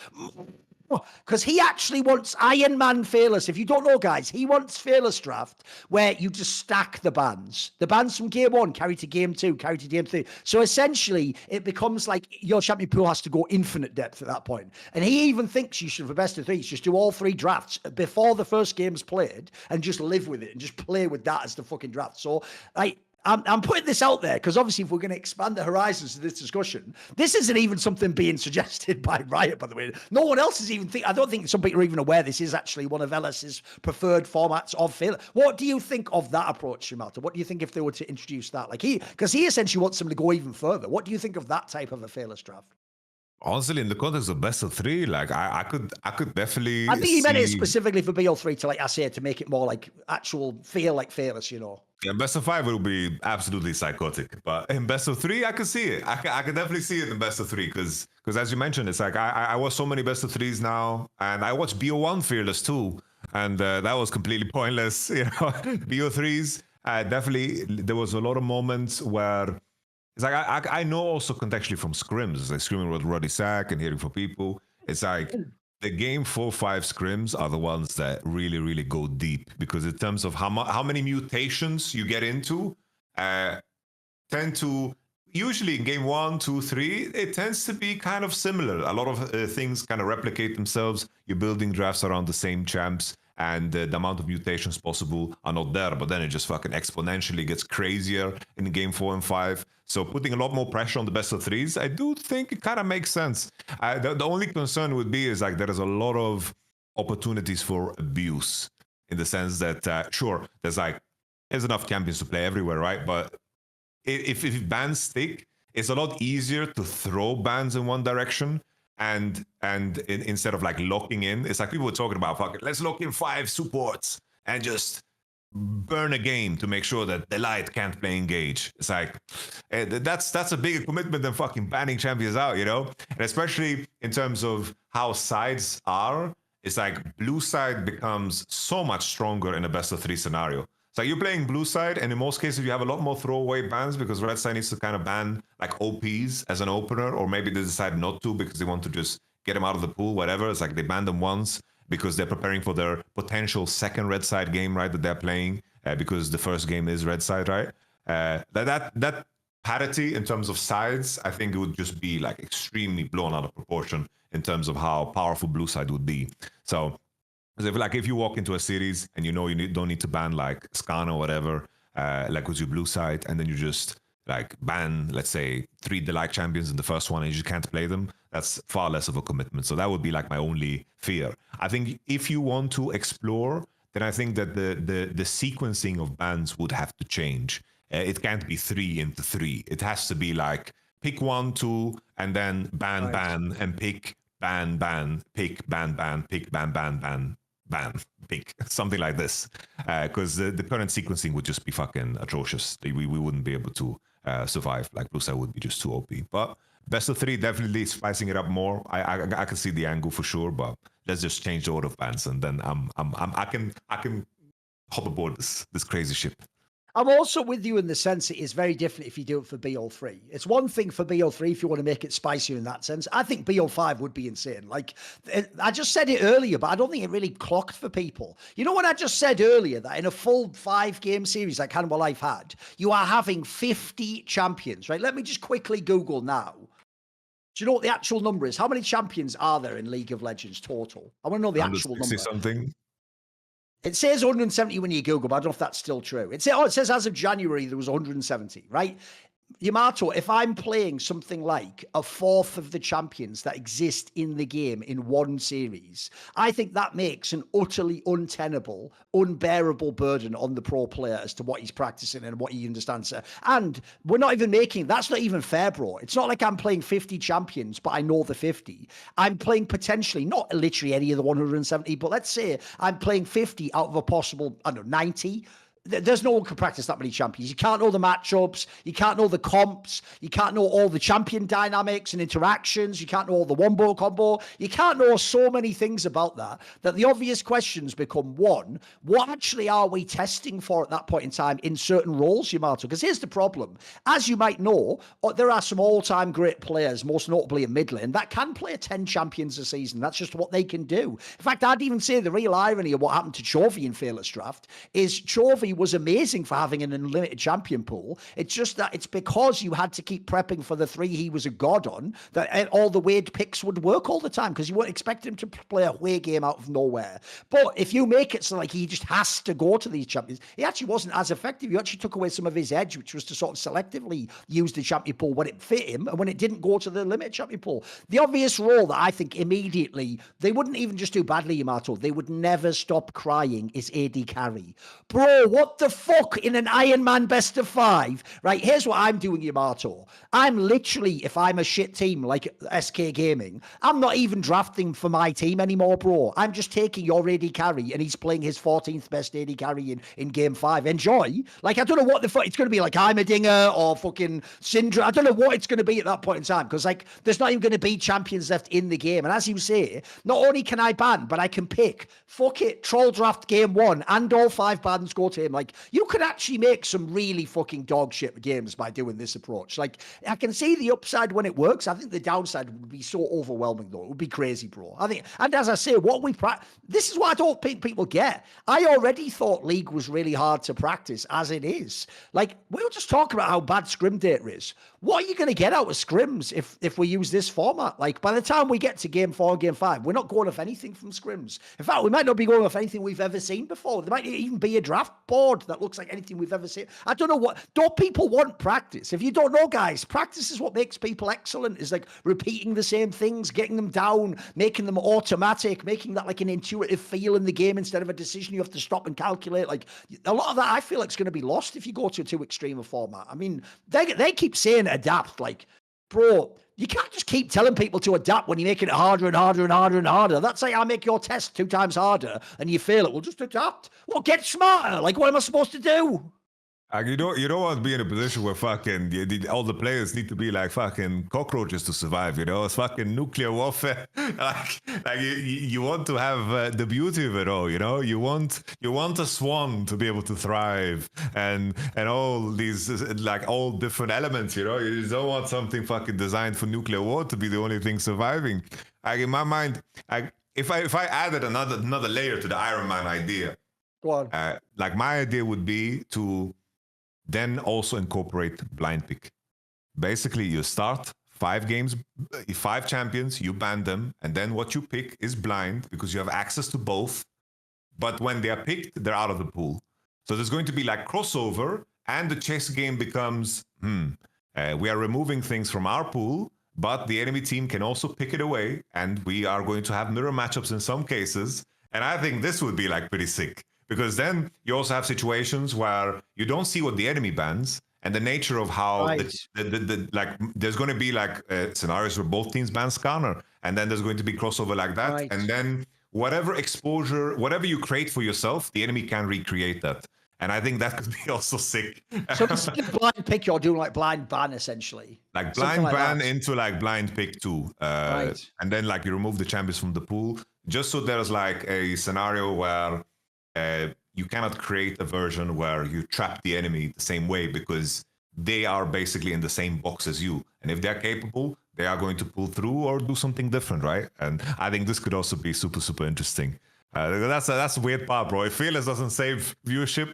because he actually wants Iron Man Fearless. If you don't know, guys, he wants Fearless draft where you just stack the bans. The bans from game 1 carry to game 2, carry to game 3. So essentially, it becomes like your champion pool has to go infinite depth at that point. And he even thinks you should, for best of 3, just do all 3 drafts before the first game's played and just live with it and just play with that as the fucking draft. So, like, I'm putting this out there because obviously if we're going to expand the horizons of this discussion, this isn't even something being suggested by Riot, by the way. No one else is even I don't think some people are even aware this is actually one of LS's preferred formats of Fearless. What do you think of that approach, Yamato? What do you think if they were to introduce that? Like, because he essentially wants them to go even further. What do you think of that type of a Fearless draft? Honestly, in the context of best of 3, like I could definitely. I think he meant it specifically for BL3 to, like I said, to make it more like actual feel like Fearless, you know. Yeah, best of 5 will be absolutely psychotic, but in best of 3, I could see it. I could definitely see it in best of 3 because as you mentioned, it's like I watch so many best of 3s now, and I watched BO1 Fearless too, and that was completely pointless. You know, BO3s definitely there was a lot of moments where. It's like I know also contextually from scrims, it's like screaming with Roddy Sack and hearing from people. It's like the game 4-5 scrims are the ones that really, really go deep because in terms of how many mutations you get into, tend to usually in game 1, 2, 3, it tends to be kind of similar. A lot of things kind of replicate themselves. You're building drafts around the same champs. And the amount of mutations possible are not there, but then it just fucking exponentially gets crazier in game 4 and 5. So putting a lot more pressure on the best of 3s, I do think it kind of makes sense. The only concern would be is like there is a lot of opportunities for abuse in the sense that sure, there's enough champions to play everywhere, right? But if bans stick, it's a lot easier to throw bans in one direction. And instead of like locking in, it's like people were talking about, fuck it, let's lock in 5 supports and just burn a game to make sure that the light can't play engage. It's like that's a bigger commitment than fucking banning champions out, you know. And especially in terms of how sides are, it's like blue side becomes so much stronger in a best of 3 scenario. So you're playing blue side, and in most cases you have a lot more throwaway bans because red side needs to kind of ban like OPs as an opener, or maybe they decide not to because they want to just get them out of the pool, whatever. It's like they ban them once because they're preparing for their potential second red side game, right, that they're playing because the first game is red side, right? That parity in terms of sides, I think it would just be like extremely blown out of proportion in terms of how powerful blue side would be. So if you walk into a series and you know you don't need to ban like Scan or whatever, like with your blue side, and then you just like ban, let's say, 3 Delight champions in the first one and you just can't play them, that's far less of a commitment. So that would be like my only fear. I think if you want to explore, then I think that the sequencing of bans would have to change. It can't be 3 into 3. It has to be like pick 1, 2, and then ban, ban, and pick, ban, ban, pick, ban, ban, pick, ban, ban, ban. Ban, pick, something like this, because the current sequencing would just be fucking atrocious. We wouldn't be able to survive. Like blue side would be just too OP. But best of 3 definitely spicing it up more. I can see the angle for sure, but let's just change the order of bans, and then I can hop aboard this crazy ship. I'm also with you in the sense it is very different if you do it for BO3. It's one thing for BO3 if you want to make it spicier in that sense. I think BO5 would be insane. Like, I just said it earlier, but I don't think it really clocked for people. You know what I just said earlier? That in a full 5-game series like Cannibal Life had, you are having 50 champions, right? Let me just quickly Google now. Do you know what the actual number is? How many champions are there in League of Legends total? I want to know the actual number. Something. It says 170 when you Google, but I don't know if that's still true. It says as of January, there was 170, right? Yamato, if I'm playing something like a fourth of the champions that exist in the game in one series, I think that makes an utterly untenable, unbearable burden on the pro player as to what he's practicing and what he understands. And we're not even that's not even fair, bro. It's not like I'm playing 50 champions, but I know the 50. I'm playing potentially, not literally any of the 170, but let's say I'm playing 50 out of a possible, I don't know, 90. There's no one can practice that many champions. You can't know the matchups. You can't know the comps. You can't know all the champion dynamics and interactions. You can't know all the wombo combo. You can't know so many things about that the obvious questions become, one, what actually are we testing for at that point in time in certain roles, Yamato? Because here's the problem. As you might know, there are some all-time great players, most notably in mid lane, that can play 10 champions a season. That's just what they can do. In fact, I'd even say the real irony of what happened to Chovy in Fearless Draft is Chovy was amazing for having an unlimited champion pool. It's just that it's because you had to keep prepping for the 3 he was a god on that all the weird picks would work all the time, because you wouldn't expect him to play a away game out of nowhere. But if you make it so like he just has to go to these champions, he actually wasn't as effective. You actually took away some of his edge, which was to sort of selectively use the champion pool when it fit him and when it didn't go to the limited champion pool. The obvious role that I think immediately, they wouldn't even just do badly, Yamato, they would never stop crying, is AD carry. Bro, what the fuck in an Iron Man best of 5? Right, here's what I'm doing, Yamato. I'm literally, if I'm a shit team like SK Gaming, I'm not even drafting for my team anymore, bro. I'm just taking your AD carry and he's playing his 14th best AD carry in game 5. Enjoy. Like, I don't know what the fuck it's going to be, like Heimerdinger or fucking Syndra. I don't know what it's going to be at that point in time, because like there's not even going to be champions left in the game. And as you say, not only can I ban, but I can pick, fuck it, troll draft game 1 and all 5 bans go to him. Like, you could actually make some really fucking dog shit games by doing this approach. Like, I can see the upside when it works. I think the downside would be so overwhelming, though. It would be crazy, bro. I think, and as I say, this is what I don't think people get. I already thought League was really hard to practice as it is. Like, we were just talking about how bad scrim data is. What are you going to get out of scrims if we use this format? Like, by the time we get to game 4 and game 5, we're not going off anything from scrims. In fact, we might not be going off anything we've ever seen before. There might even be a draft board that looks like anything we've ever seen. I don't know what. Don't people want practice? If you don't know, guys, practice is what makes people excellent. Is like repeating the same things, getting them down, making them automatic, making that like an intuitive feel in the game instead of a decision you have to stop and calculate. Like, a lot of that I feel like is going to be lost if you go to a too extreme a format. I mean, they keep saying adapt. Like, bro, you can't just keep telling people to adapt when you're making it harder and harder and harder and harder. That's like, I'll make your test 2 times harder and you fail it. Well, just adapt. Well, get smarter. Like, what am I supposed to do? You don't want to be in a position where fucking all the players need to be like fucking cockroaches to survive. You know, it's fucking nuclear warfare. like you want to have the beauty of it all. You know, you want a swan to be able to thrive and all these like all different elements. You know, you don't want something fucking designed for nuclear war to be the only thing surviving. Like, in my mind, if I added another layer to the Iron Man idea, go on. like my idea would be to then also incorporate blind pick. Basically, you start 5 games, 5 champions, you ban them, and then what you pick is blind because you have access to both. But when they are picked, they're out of the pool. So there's going to be like crossover, and the chess game becomes, we are removing things from our pool, but the enemy team can also pick it away, and we are going to have mirror matchups in some cases. And I think this would be like pretty sick. Because then you also have situations where you don't see what the enemy bans, and the nature of how right. like there's going to be like scenarios where both teams ban Scanner, and then there's going to be crossover like that, right. and then whatever exposure, whatever you create for yourself, the enemy can recreate that, and I think that could be also sick. So instead of blind pick, you're doing like blind ban essentially, like blind ban into like blind pick too, right. And then like you remove the champions from the pool, just so there's like a scenario where you cannot create a version where you trap the enemy the same way because they are basically in the same box as you. And if they're capable, they are going to pull through or do something different, right? And I think this could also be super, super interesting. That's a weird part, bro. If Fearless doesn't save viewership,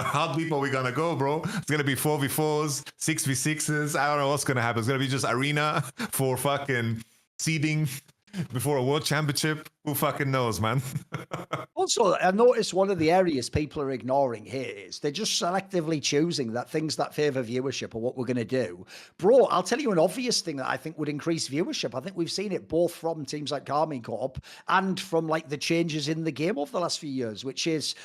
how deep are we going to go, bro? It's going to be 4v4s, 6v6s. I don't know what's going to happen. It's going to be just arena for fucking seeding before a world championship. Who fucking knows, man? Also, I noticed one of the areas people are ignoring here is they're just selectively choosing that things that favor viewership are what we're going to do. Bro, I'll tell you an obvious thing that I think would increase viewership. I think we've seen it both from teams like Karmine Corp and from like the changes in the game over the last few years, which is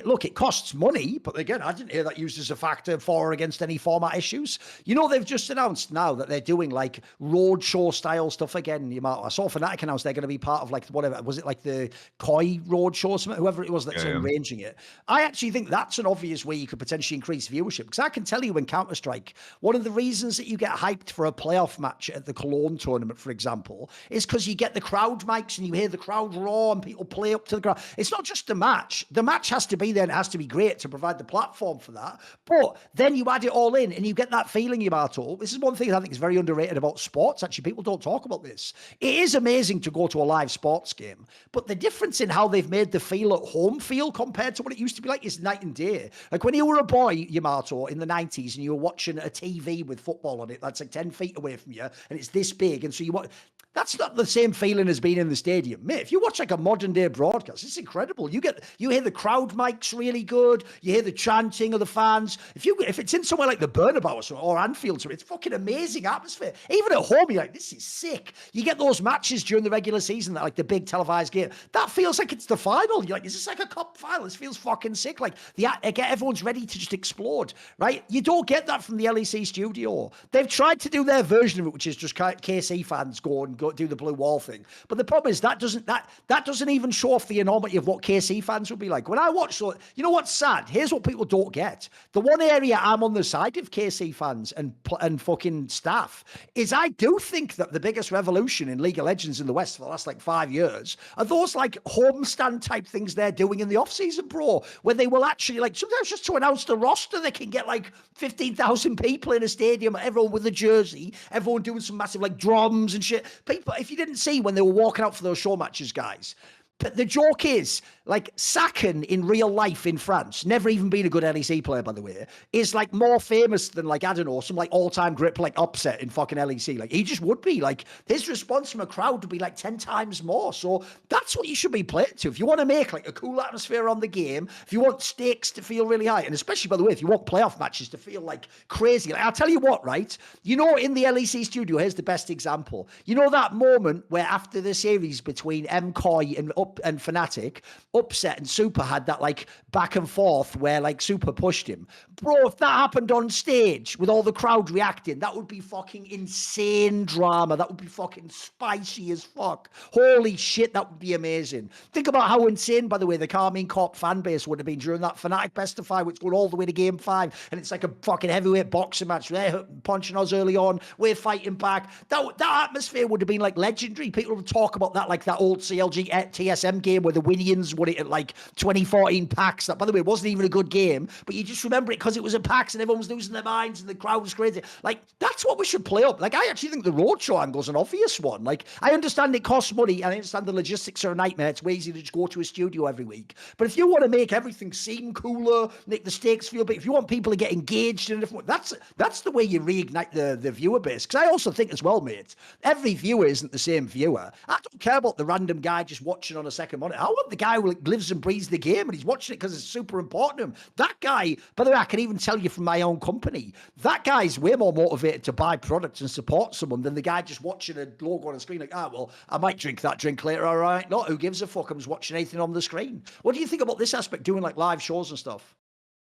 look, it costs money, but again, I didn't hear that used as a factor for or against any format issues. You know, they've just announced now that they're doing like roadshow style stuff again. I saw Fnatic announce they're going to be part of like whatever, was it like the Koi roadshow, whoever it was that's arranging it. I actually think that's an obvious way you could potentially increase viewership, because I can tell you in Counter-Strike, one of the reasons that you get hyped for a playoff match at the Cologne tournament, for example, is because you get the crowd mics and you hear the crowd roar and people play up to the crowd. It's not just the match. The match has to be there and it has to be great to provide the platform for that. But then you add it all in and you get that feeling, Yamato. This is one thing I think is very underrated about sports. Actually, people don't talk about this. It is amazing to go to a live sports game, but the difference in how they've made the feel at home feel compared to what it used to be like is night and day. Like when you were a boy, Yamato, in the 90s and you were watching a TV with football on it, that's like 10 feet away from you and it's this big. And so that's not the same feeling as being in the stadium. Mate, if you watch like a modern day broadcast, it's incredible. You hear the crowd mics really good. You hear the chanting of the fans. If it's in somewhere like the Bernabeu or Anfield, it's fucking amazing atmosphere. Even at home, you're like, this is sick. You get those matches during the regular season, that like the big televised game. That feels like it's the final. You're like, is this like a cup final? This feels fucking sick. Like everyone's ready to just explode, right? You don't get that from the LEC studio. They've tried to do their version of it, which is just KC fans go do the blue wall thing. But the problem is that doesn't even show off the enormity of what KC fans would be like. When I watch, so you know what's sad? Here's what people don't get. The one area I'm on the side of KC fans and fucking staff is I do think that the biggest revolution in League of Legends in the West for the last like 5 years are those like homestand type things they're doing in the off season, bro, where they will actually like sometimes just to announce the roster, they can get like 15,000 people in a stadium, everyone with a jersey, everyone doing some massive like drums and shit. People, if you didn't see when they were walking out for those show matches, guys, but the joke is, like, Sakan in real life in France, never even been a good LEC player, by the way, is, like, more famous than, like, I don't know, some, like, all-time grip, like, upset in fucking LEC. Like, he just would be. Like, his response from a crowd would be, like, 10 times more. So that's what you should be playing to. If you want to make, like, a cool atmosphere on the game, if you want stakes to feel really high, and especially, by the way, if you want playoff matches to feel, like, crazy. Like, I'll tell you what, right? You know, in the LEC studio, here's the best example. You know that moment where after the series between MCoy and Fnatic, Upset and Super had that like back and forth where like Super pushed him. Bro, if that happened on stage with all the crowd reacting, that would be fucking insane drama. That would be fucking spicy as fuck. Holy shit, that would be amazing. Think about how insane, by the way, the Karmine Corp fan base would have been during that Fnatic Best of 5, which going all the way to Game 5, and it's like a fucking heavyweight boxing match. They're punching us early on, we're fighting back. That atmosphere would have been like legendary. People would talk about that like that old CLG TSM game where the Winians won it at like 2014 PAX. That, by the way, wasn't even a good game, but you just remember it because it was a PAX and everyone was losing their minds and the crowd was crazy. Like, that's what we should play up. Like, I actually think the roadshow angle's an obvious one. Like, I understand it costs money and I understand the logistics are a nightmare. It's way easier to just go to a studio every week. But if you want to make everything seem cooler, make the stakes feel big, if you want people to get engaged in a different way, that's the way you reignite the viewer base. Because I also think as well, mate, every viewer isn't the same viewer. I don't care about the random guy just watching on a second monitor. I want the guy who lives and breathes the game and he's watching it because it's super important to him. That guy, by the way, I can even tell you from my own company, that guy's way more motivated to buy products and support someone than the guy just watching a logo on a screen like, well, I might drink that drink later, all right? Not who gives a fuck? I'm just watching anything on the screen. What do you think about this aspect, doing like live shows and stuff?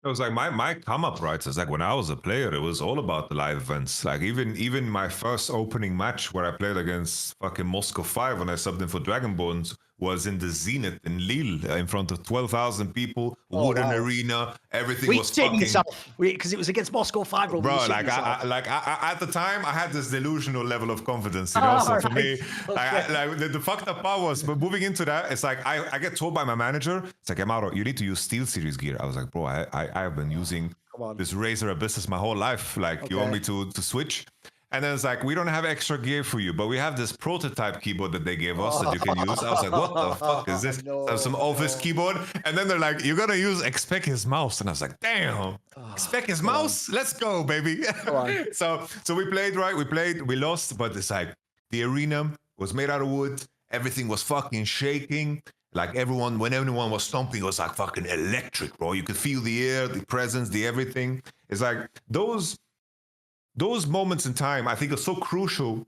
It was like my come up, right? It's like when I was a player, it was all about the live events. Like even my first opening match where I played against fucking Moscow 5 when I subbed in for Dragonborns was in the Zenith in Lille in front of 12,000 people, wooden arena, everything was fucking... Because it was against Moscow 5, bro. Like I at the time, I had this delusional level of confidence, you know? So for me, like the fucked up part was, but moving into that, it's like I get told by my manager, it's like, Amaro, you need to use Steel Series gear. I was like, bro, I have been using this Razer Abyssus my whole life. Like, you want me to switch? And then it's like, we don't have extra gear for you, but we have this prototype keyboard that they gave us that you can use. I was like, what the fuck is this? No, some office keyboard. And then they're like, you're going to use expect his mouse. And I was like, damn, expect his mouse? Let's go, baby. So we played, right? We lost, but it's like the arena was made out of wood. everything was fucking shaking. Like everyone, when everyone was stomping, it was like fucking electric, bro. You could feel the air, the presence, the everything. It's like those moments in time, I think, are so crucial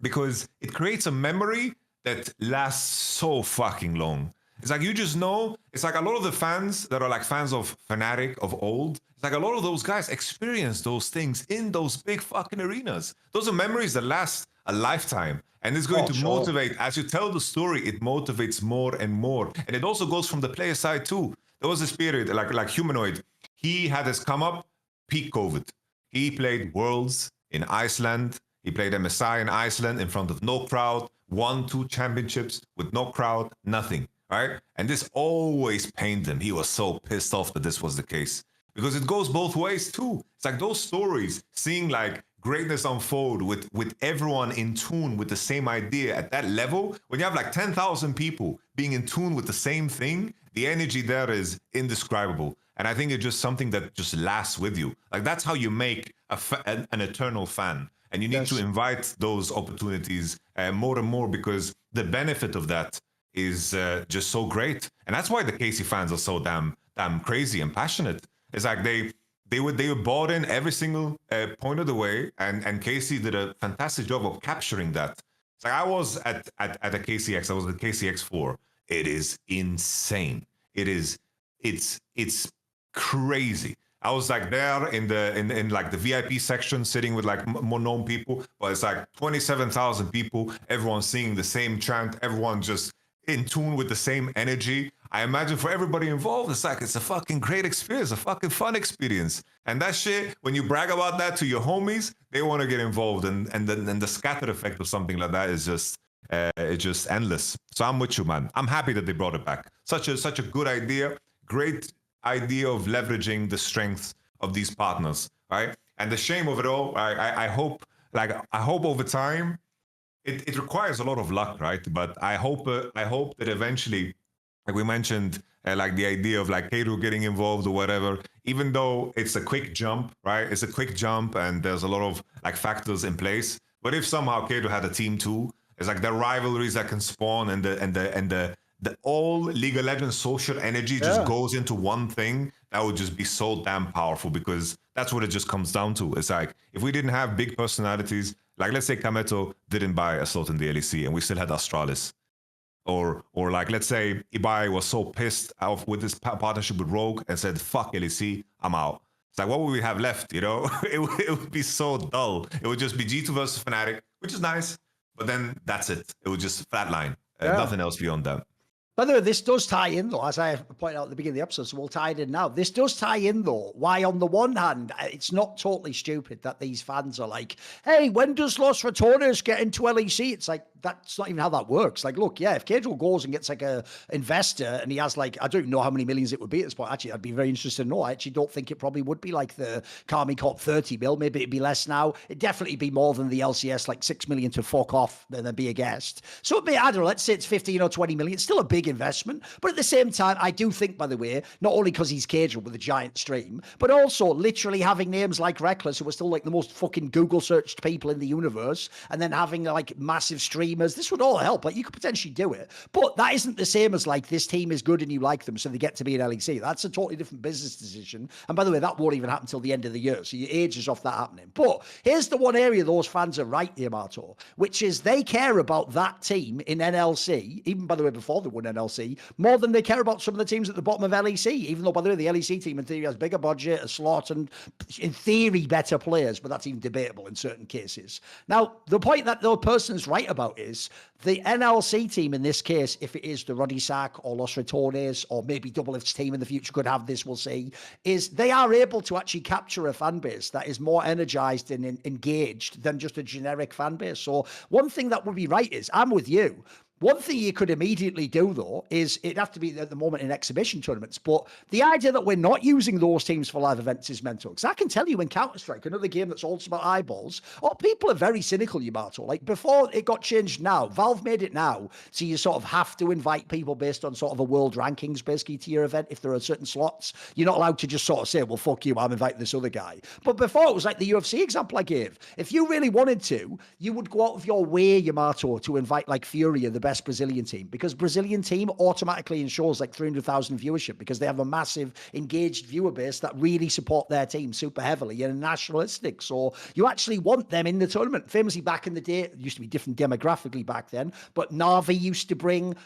because it creates a memory that lasts so fucking long. It's like you just know, it's like a lot of the fans that are like fans of Fnatic of old, it's like a lot of those guys experience those things in those big fucking arenas. Those are memories that last a lifetime. And it's going to motivate, as you tell the story, it motivates more and more. And it also goes from the player side too. There was this period, like Humanoid, he had his come up, peak COVID. He played Worlds in Iceland. He played MSI in Iceland in front of no crowd, won 2 championships with no crowd, nothing, right? And this always pained him. He was so pissed off that this was the case because it goes both ways too. It's like those stories, seeing like greatness unfold with everyone in tune with the same idea at that level. When you have like 10,000 people being in tune with the same thing, the energy there is indescribable. And I think it's just something that just lasts with you. Like that's how you make an eternal fan. And you need to invite those opportunities more and more because the benefit of that is just so great. And that's why the Casey fans are so damn crazy and passionate. It's like they were bought in every single point of the way, and Casey did a fantastic job of capturing that. It's like I was at a KCX. I was at KCX4. It is insane. It's crazy. I was like there in like the VIP section, sitting with like more known people, but it's like 27,000 people. Everyone singing the same chant. Everyone just in tune with the same energy. I imagine for everybody involved, it's a fucking great experience, a fucking fun experience. And that shit, when you brag about that to your homies, they want to get involved. And the scatter effect of something like that is just it's just endless. So I'm with you, man. I'm happy that they brought it back. Such a good idea. Great idea of leveraging the strength of these partners, right? And the shame of it all, I hope over time, it requires a lot of luck, right? But I hope that eventually, like we mentioned, like the idea of like Kato getting involved or whatever, even though it's a quick jump, right? It's a quick jump and there's a lot of like factors in place. But if somehow Kato had a team too, it's like the rivalries that can spawn and the all League of Legends social energy just goes into one thing, that would just be so damn powerful because that's what it just comes down to. It's like, if we didn't have big personalities, like let's say Kameto didn't buy a slot in the LEC and we still had Astralis. Or like, let's say Ibai was so pissed off with this partnership with Rogue and said, fuck LEC, I'm out. It's like, what would we have left, you know? it would be so dull. It would just be G2 versus Fnatic, which is nice, but then that's it. It would just flatline. Nothing else beyond that. By the way, this does tie in, though, as I pointed out at the beginning of the episode, so we'll tie it in now. This does tie in, though, why on the one hand, it's not totally stupid that these fans are like, hey, when does Los Ratones get into LEC? It's like, that's not even how that works. Like, look, yeah, if Kedro goes and gets like a investor and he has like, I don't even know how many millions it would be at this point. Actually, I'd be very interested to know. I actually don't think it probably would be like the Kami Corp 30 mil. Maybe it'd be less now. It'd definitely be more than the LCS, like 6 million to fuck off and then be a guest. So it'd be, I don't know, let's say it's 15 or 20 million. It's still a big investment. But at the same time, I do think, by the way, not only because he's Kedro with a giant stream, but also literally having names like Reckless, who are still like the most fucking Google searched people in the universe, and then having like massive streamers, this would all help. Like, you could potentially do it. But that isn't the same as like, this team is good and you like them, so they get to be in LEC. That's a totally different business decision. And by the way, that won't even happen till the end of the year. So your age is off that happening. But here's the one area those fans are right, Yamato, which is they care about that team in NLC, even by the way, before they won NLC, more than they care about some of the teams at the bottom of LEC, even though, by the way, the LEC team in theory has bigger budget, a slot, and in theory better players, but that's even debatable in certain cases. Now, the point that the person's right about is the NLC team in this case, if it is the Roddy Sack or Los Ratones or maybe Doublelift's team in the future could have this, we'll see, is they are able to actually capture a fan base that is more energized and engaged than just a generic fan base. So one thing that would be right is, I'm with you. One thing you could immediately do, though, is it'd have to be at the moment in exhibition tournaments. But the idea that we're not using those teams for live events is mental. Because I can tell you in Counter-Strike, another game that's also about eyeballs, people are very cynical, Yamato. Like, before it got changed now, Valve made it now, so you sort of have to invite people based on sort of a world rankings, basically, to your event. If there are certain slots, you're not allowed to just sort of say, well, fuck you, I'm inviting this other guy. But before, it was like the UFC example I gave. If you really wanted to, you would go out of your way, Yamato, to invite, like, Fury, the best Brazilian team, because Brazilian team automatically ensures like 300,000 viewership because they have a massive engaged viewer base that really support their team super heavily and nationalistic. So you actually want them in the tournament. Famously back in the day, it used to be different demographically back then, but Na'Vi used to bring,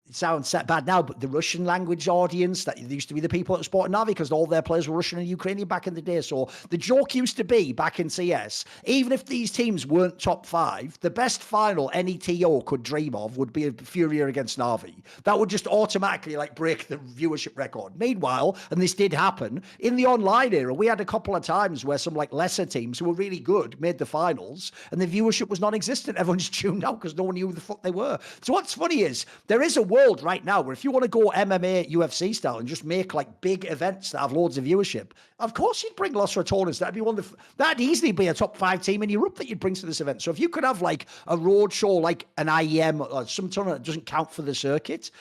it sounds bad now, but the Russian language audience, that used to be the people that supported Navi because all their players were Russian and Ukrainian back in the day. So the joke used to be back in CS, even if these teams weren't top 5, the best final any TO could dream of would be a Furia against Navi. That would just automatically like break the viewership record. Meanwhile, and this did happen, in the online era, we had a couple of times where some like lesser teams who were really good made the finals and the viewership was non-existent. Everyone just tuned out because no one knew who the fuck they were. So what's funny is there is a world right now where if you want to go MMA, UFC style and just make like big events that have loads of viewership, of course you'd bring Los Ratones. That'd be that'd easily be a top 5 team in Europe that you'd bring to this event. So if you could have like a road show, like an IEM or some tournament that doesn't count for the circuit,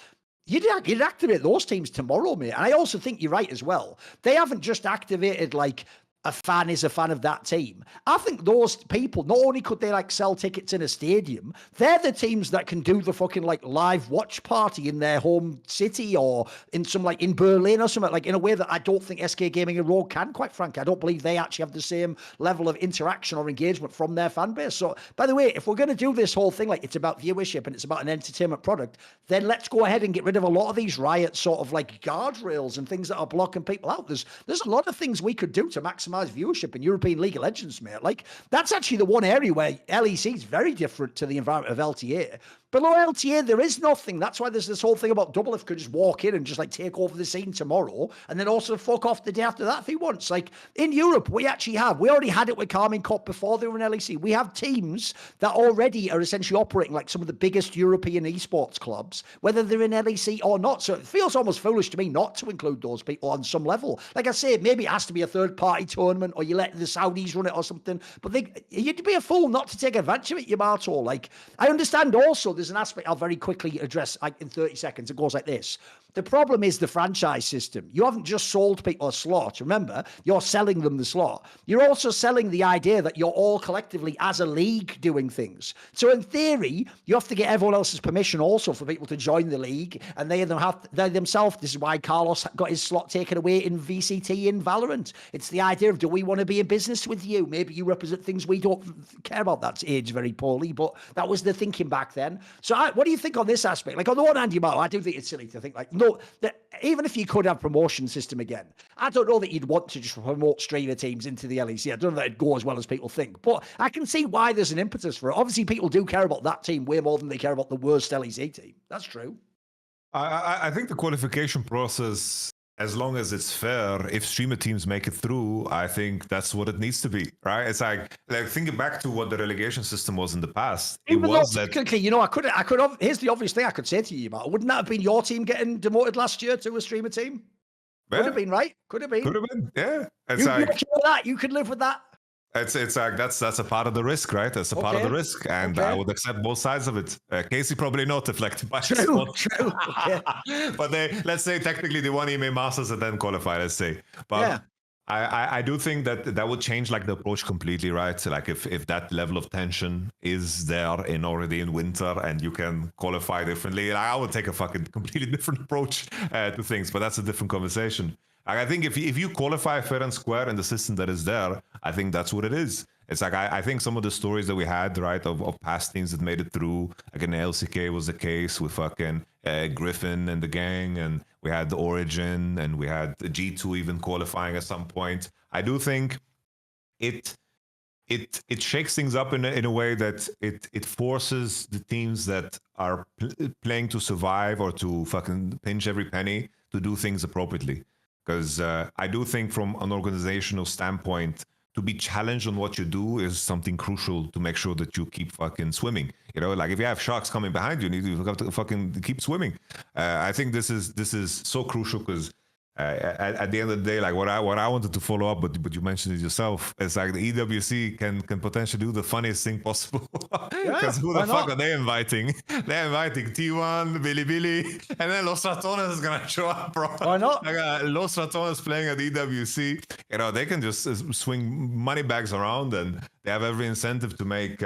you'd activate those teams tomorrow, mate. And I also think you're right as well. They haven't just activated like a fan is a fan of that team. I think those people, not only could they like sell tickets in a stadium, they're the teams that can do the fucking like live watch party in their home city or in some like in Berlin or something, like in a way that I don't think SK Gaming and Rogue can, quite frankly. I don't believe they actually have the same level of interaction or engagement from their fan base. So, by the way, if we're going to do this whole thing, like it's about viewership and it's about an entertainment product, then let's go ahead and get rid of a lot of these riots, sort of like guardrails and things that are blocking people out. There's a lot of things we could do to maximize viewership in European League of Legends, mate. Like, that's actually the one area where LEC is very different to the environment of LTA. Below LTA, there is nothing. That's why there's this whole thing about Doublelift could just walk in and just like take over the scene tomorrow and then also fuck off the day after that if he wants. Like in Europe, we already had it with Carmine Cup before they were in LEC. We have teams that already are essentially operating like some of the biggest European esports clubs, whether they're in LEC or not. So it feels almost foolish to me not to include those people on some level. Like I say, maybe it has to be a third-party tournament or you let the Saudis run it or something. But you'd be a fool not to take advantage of it, Yamato. Like, I understand also there's an aspect I'll very quickly address like in 30 seconds. It goes like this. The problem is the franchise system. You haven't just sold people a slot. Remember, you're selling them the slot. You're also selling the idea that you're all collectively as a league doing things. So in theory, you have to get everyone else's permission also for people to join the league. And they themselves, this is why Carlos got his slot taken away in VCT in Valorant. It's the idea of, do we want to be in business with you? Maybe you represent things we don't care about. That's aged very poorly, but that was the thinking back then. So what do you think on this aspect? Like on the one hand, I do think it's silly to think like, no, that even if you could have promotion system again, I don't know that you'd want to just promote streamer teams into the LEC. I don't know that it'd go as well as people think, but I can see why there's an impetus for it. Obviously, people do care about that team way more than they care about the worst LEC team. That's true. I think the qualification process, as long as it's fair, if streamer teams make it through, I think that's what it needs to be, right? It's like thinking back to what the relegation system was in the past. Even it was that, I could. Here's the obvious thing I could say to you, Matt. Wouldn't that have been your team getting demoted last year to a streamer team? Yeah. Could have been, right? Could have been. Could have been. Yeah. It's you could live with that. It's like that's a part of the risk, right? That's a part of the risk, and I would accept both sides of it. Casey probably not affected by true. Okay. But let's say technically they won EMA Masters and then qualified. Let's say, but yeah. I do think that would change like the approach completely, right? So like if that level of tension is there already in winter and you can qualify differently, I would take a fucking completely different approach to things. But that's a different conversation. I think if you qualify fair and square in the system that is there, I think that's what it is. It's like I think some of the stories that we had, right, of past teams that made it through, like in the LCK was the case with fucking Griffin and the gang, and we had the Origin, and we had the G2 even qualifying at some point. I do think it shakes things up in a way that it forces the teams that are playing to survive or to fucking pinch every penny to do things appropriately. Because I do think from an organizational standpoint, to be challenged on what you do is something crucial to make sure that you keep fucking swimming. You know, like if you have sharks coming behind you, you have to fucking keep swimming. I think this is so crucial because at the end of the day, like what I wanted to follow up, but you mentioned it yourself. It's like the EWC can potentially do the funniest thing possible. Because who the fuck are they inviting? They're inviting T1, Billy, and then Los Ratones is gonna show up, bro. Why not? Like, Los Ratones playing at EWC. You know, they can just swing money bags around, and they have every incentive to make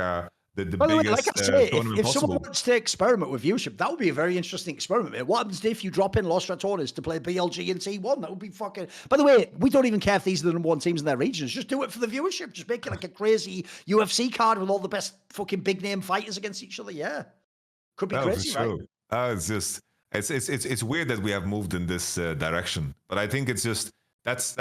the By the way, like I biggest say, tournament if someone possible. wants to experiment with viewership, that would be a very interesting experiment. Mate. What happens if you drop in Los Ratones to play BLG and T1? That would be fucking... By the way, we don't even care if these are the number one teams in their regions. Just do it for the viewership. Just make it like a crazy UFC card with all the best fucking big name fighters against each other. Yeah. Could be crazy, For right? sure. It's just it's weird that we have moved in this direction, but I think it's just that's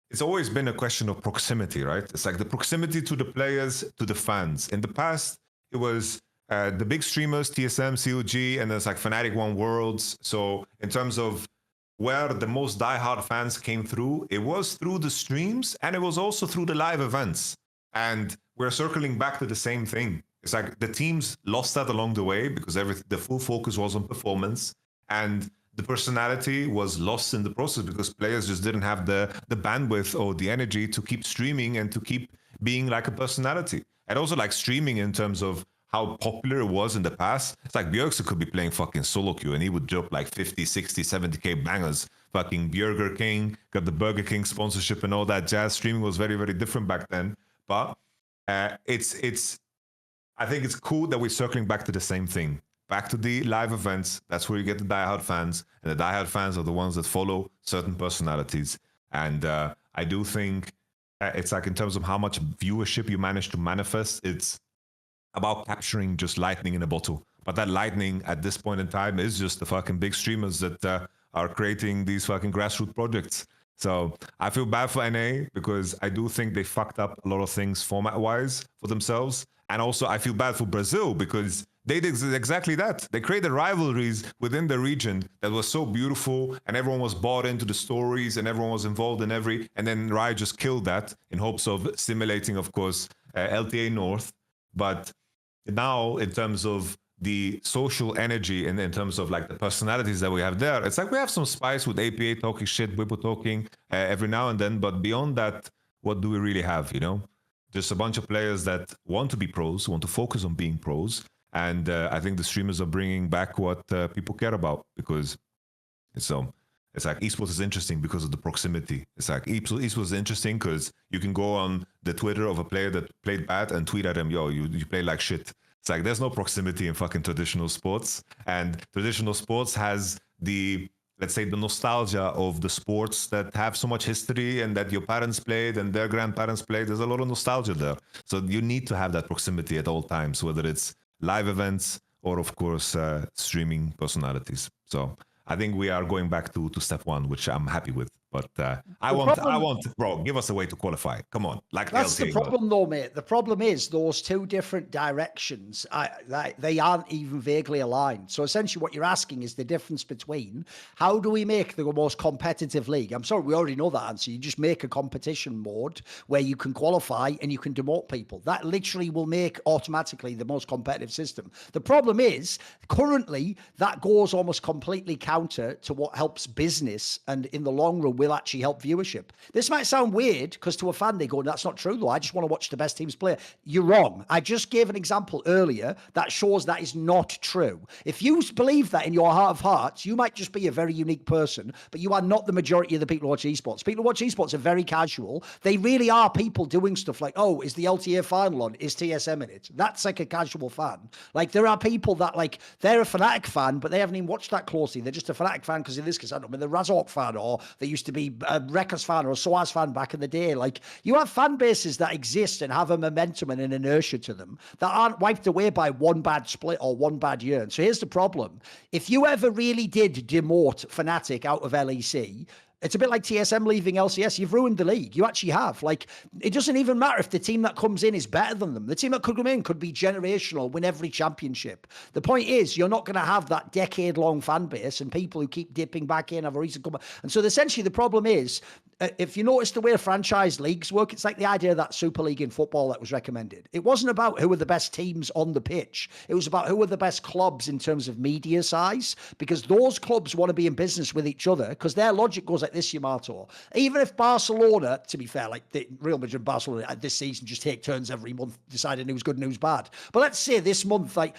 it's always been a question of proximity, right? It's like the proximity to the players, to the fans. In the past, it was the big streamers, TSM, COG, and there's like Fnatic One Worlds. So in terms of where the most diehard fans came through, it was through the streams and it was also through the live events. And we're circling back to the same thing. It's like the teams lost that along the way because the full focus was on performance, and the personality was lost in the process because players just didn't have the bandwidth or the energy to keep streaming and to keep being like a personality. And also like streaming in terms of how popular it was in the past. It's like Bjergsen could be playing fucking solo queue and he would drop like 50, 60, 70k bangers. Fucking Burger King, got the Burger King sponsorship and all that jazz. Streaming was very, very different back then. But it's I think it's cool that we're circling back to the same thing. Back to the live events. That's where you get the diehard fans. And the diehard fans are the ones that follow certain personalities. And I do think it's like in terms of how much viewership you manage to manifest, it's about capturing just lightning in a bottle. But that lightning at this point in time is just the fucking big streamers that are creating these fucking grassroots projects. So I feel bad for NA because I do think they fucked up a lot of things format-wise for themselves. And also I feel bad for Brazil because they did exactly that. They created rivalries within the region that was so beautiful and everyone was bought into the stories and everyone was involved in and then Riot just killed that in hopes of stimulating, of course, LTA North. But now in terms of the social energy and in terms of like the personalities that we have there, it's like we have some spice with APA talking shit, Whipple talking every now and then. But beyond that, what do we really have, you know? Just a bunch of players that want to be pros, want to focus on being pros. And I think the streamers are bringing back what people care about because it's like esports is interesting because of the proximity. It's like esports is interesting because you can go on the Twitter of a player that played bad and tweet at him, yo, you play like shit. It's like there's no proximity in fucking traditional sports. And traditional sports has the, let's say, the nostalgia of the sports that have so much history and that your parents played and their grandparents played. There's a lot of nostalgia there. So you need to have that proximity at all times, whether it's live events or, of course, streaming personalities. So I think we are going back to step one, which I'm happy with. But I want, bro, give us a way to qualify. Come on, like that's LTA the problem, though, mate. The problem is those two different directions. They aren't even vaguely aligned. So essentially, what you're asking is the difference between how do we make the most competitive league? I'm sorry, we already know that answer. You just make a competition mode where you can qualify and you can demote people. That literally will make automatically the most competitive system. The problem is currently that goes almost completely counter to what helps business, and in the long run will actually help viewership. This might sound weird because to a fan they go, that's not true though, I just want to watch the best teams play. You're wrong. I just gave an example earlier that shows that is not true. If you believe that in your heart of hearts, you might just be a very unique person, but you are not the majority of the people who watch esports. People who watch esports are very casual. They really are people doing stuff like, oh, is the LTA final on? Is TSM in it? That's like a casual fan. Like there are people that like, they're a Fnatic fan, but they haven't even watched that closely. They're just a Fnatic fan because in this case, I don't know, they're a Razork fan, or they used to be a Wreckers fan or a SOAS fan back in the day. Like you have fan bases that exist and have a momentum and an inertia to them that aren't wiped away by one bad split or one bad year. And so here's the problem. If you ever really did demote Fnatic out of LEC, it's a bit like TSM leaving LCS. You've ruined the league. You actually have. Like, it doesn't even matter if the team that comes in is better than them. The team that could come in could be generational, win every championship. The point is, you're not going to have that decade-long fan base and people who keep dipping back in have a reason to come. And so essentially the problem is, if you notice the way franchise leagues work, it's like the idea of that Super League in football that was recommended. It wasn't about who were the best teams on the pitch. It was about who were the best clubs in terms of media size, because those clubs want to be in business with each other, because their logic goes like this, Yamato. Even if Barcelona, to be fair, like the Real Madrid and Barcelona this season just take turns every month deciding who's good and who's bad. But let's say this month, like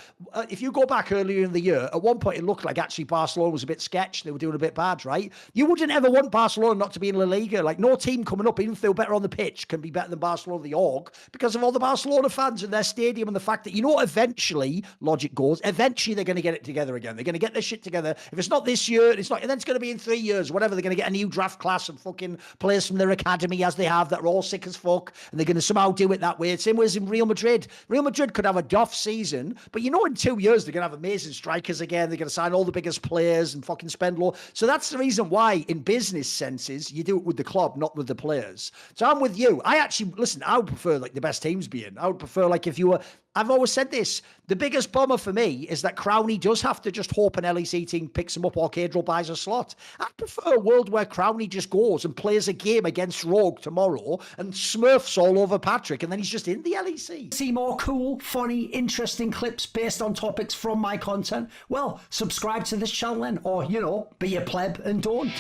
if you go back earlier in the year, at one point it looked like actually Barcelona was a bit sketch. They were doing a bit bad, right? You wouldn't ever want Barcelona not to be in La Liga Liga. Like, no team coming up, even if they're better on the pitch, can be better than Barcelona, the org, because of all the Barcelona fans and their stadium and the fact that, you know, eventually, logic goes, eventually they're going to get it together again. They're going to get their shit together. If it's not this year, it's not, and then it's going to be in 3 years, whatever. They're going to get a new draft class and fucking players from their academy, as they have, that are all sick as fuck, and they're going to somehow do it that way. Same way as in Real Madrid. Real Madrid could have a doff season, but you know, in 2 years, they're going to have amazing strikers again. They're going to sign all the biggest players and fucking spend low. So that's the reason why, in business senses, you do it with the club, not with the players. So I'm with you. I actually, listen, I would prefer like the best teams being. I would prefer like if you were, I've always said this, the biggest bummer for me is that Crowley does have to just hope an LEC team picks him up or Cadro buys a slot. I prefer a world where Crowley just goes and plays a game against Rogue tomorrow and smurfs all over Patrick, and then he's just in the LEC. See more cool, funny, interesting clips based on topics from my content? Well, subscribe to this channel then, or, you know, be a pleb and don't.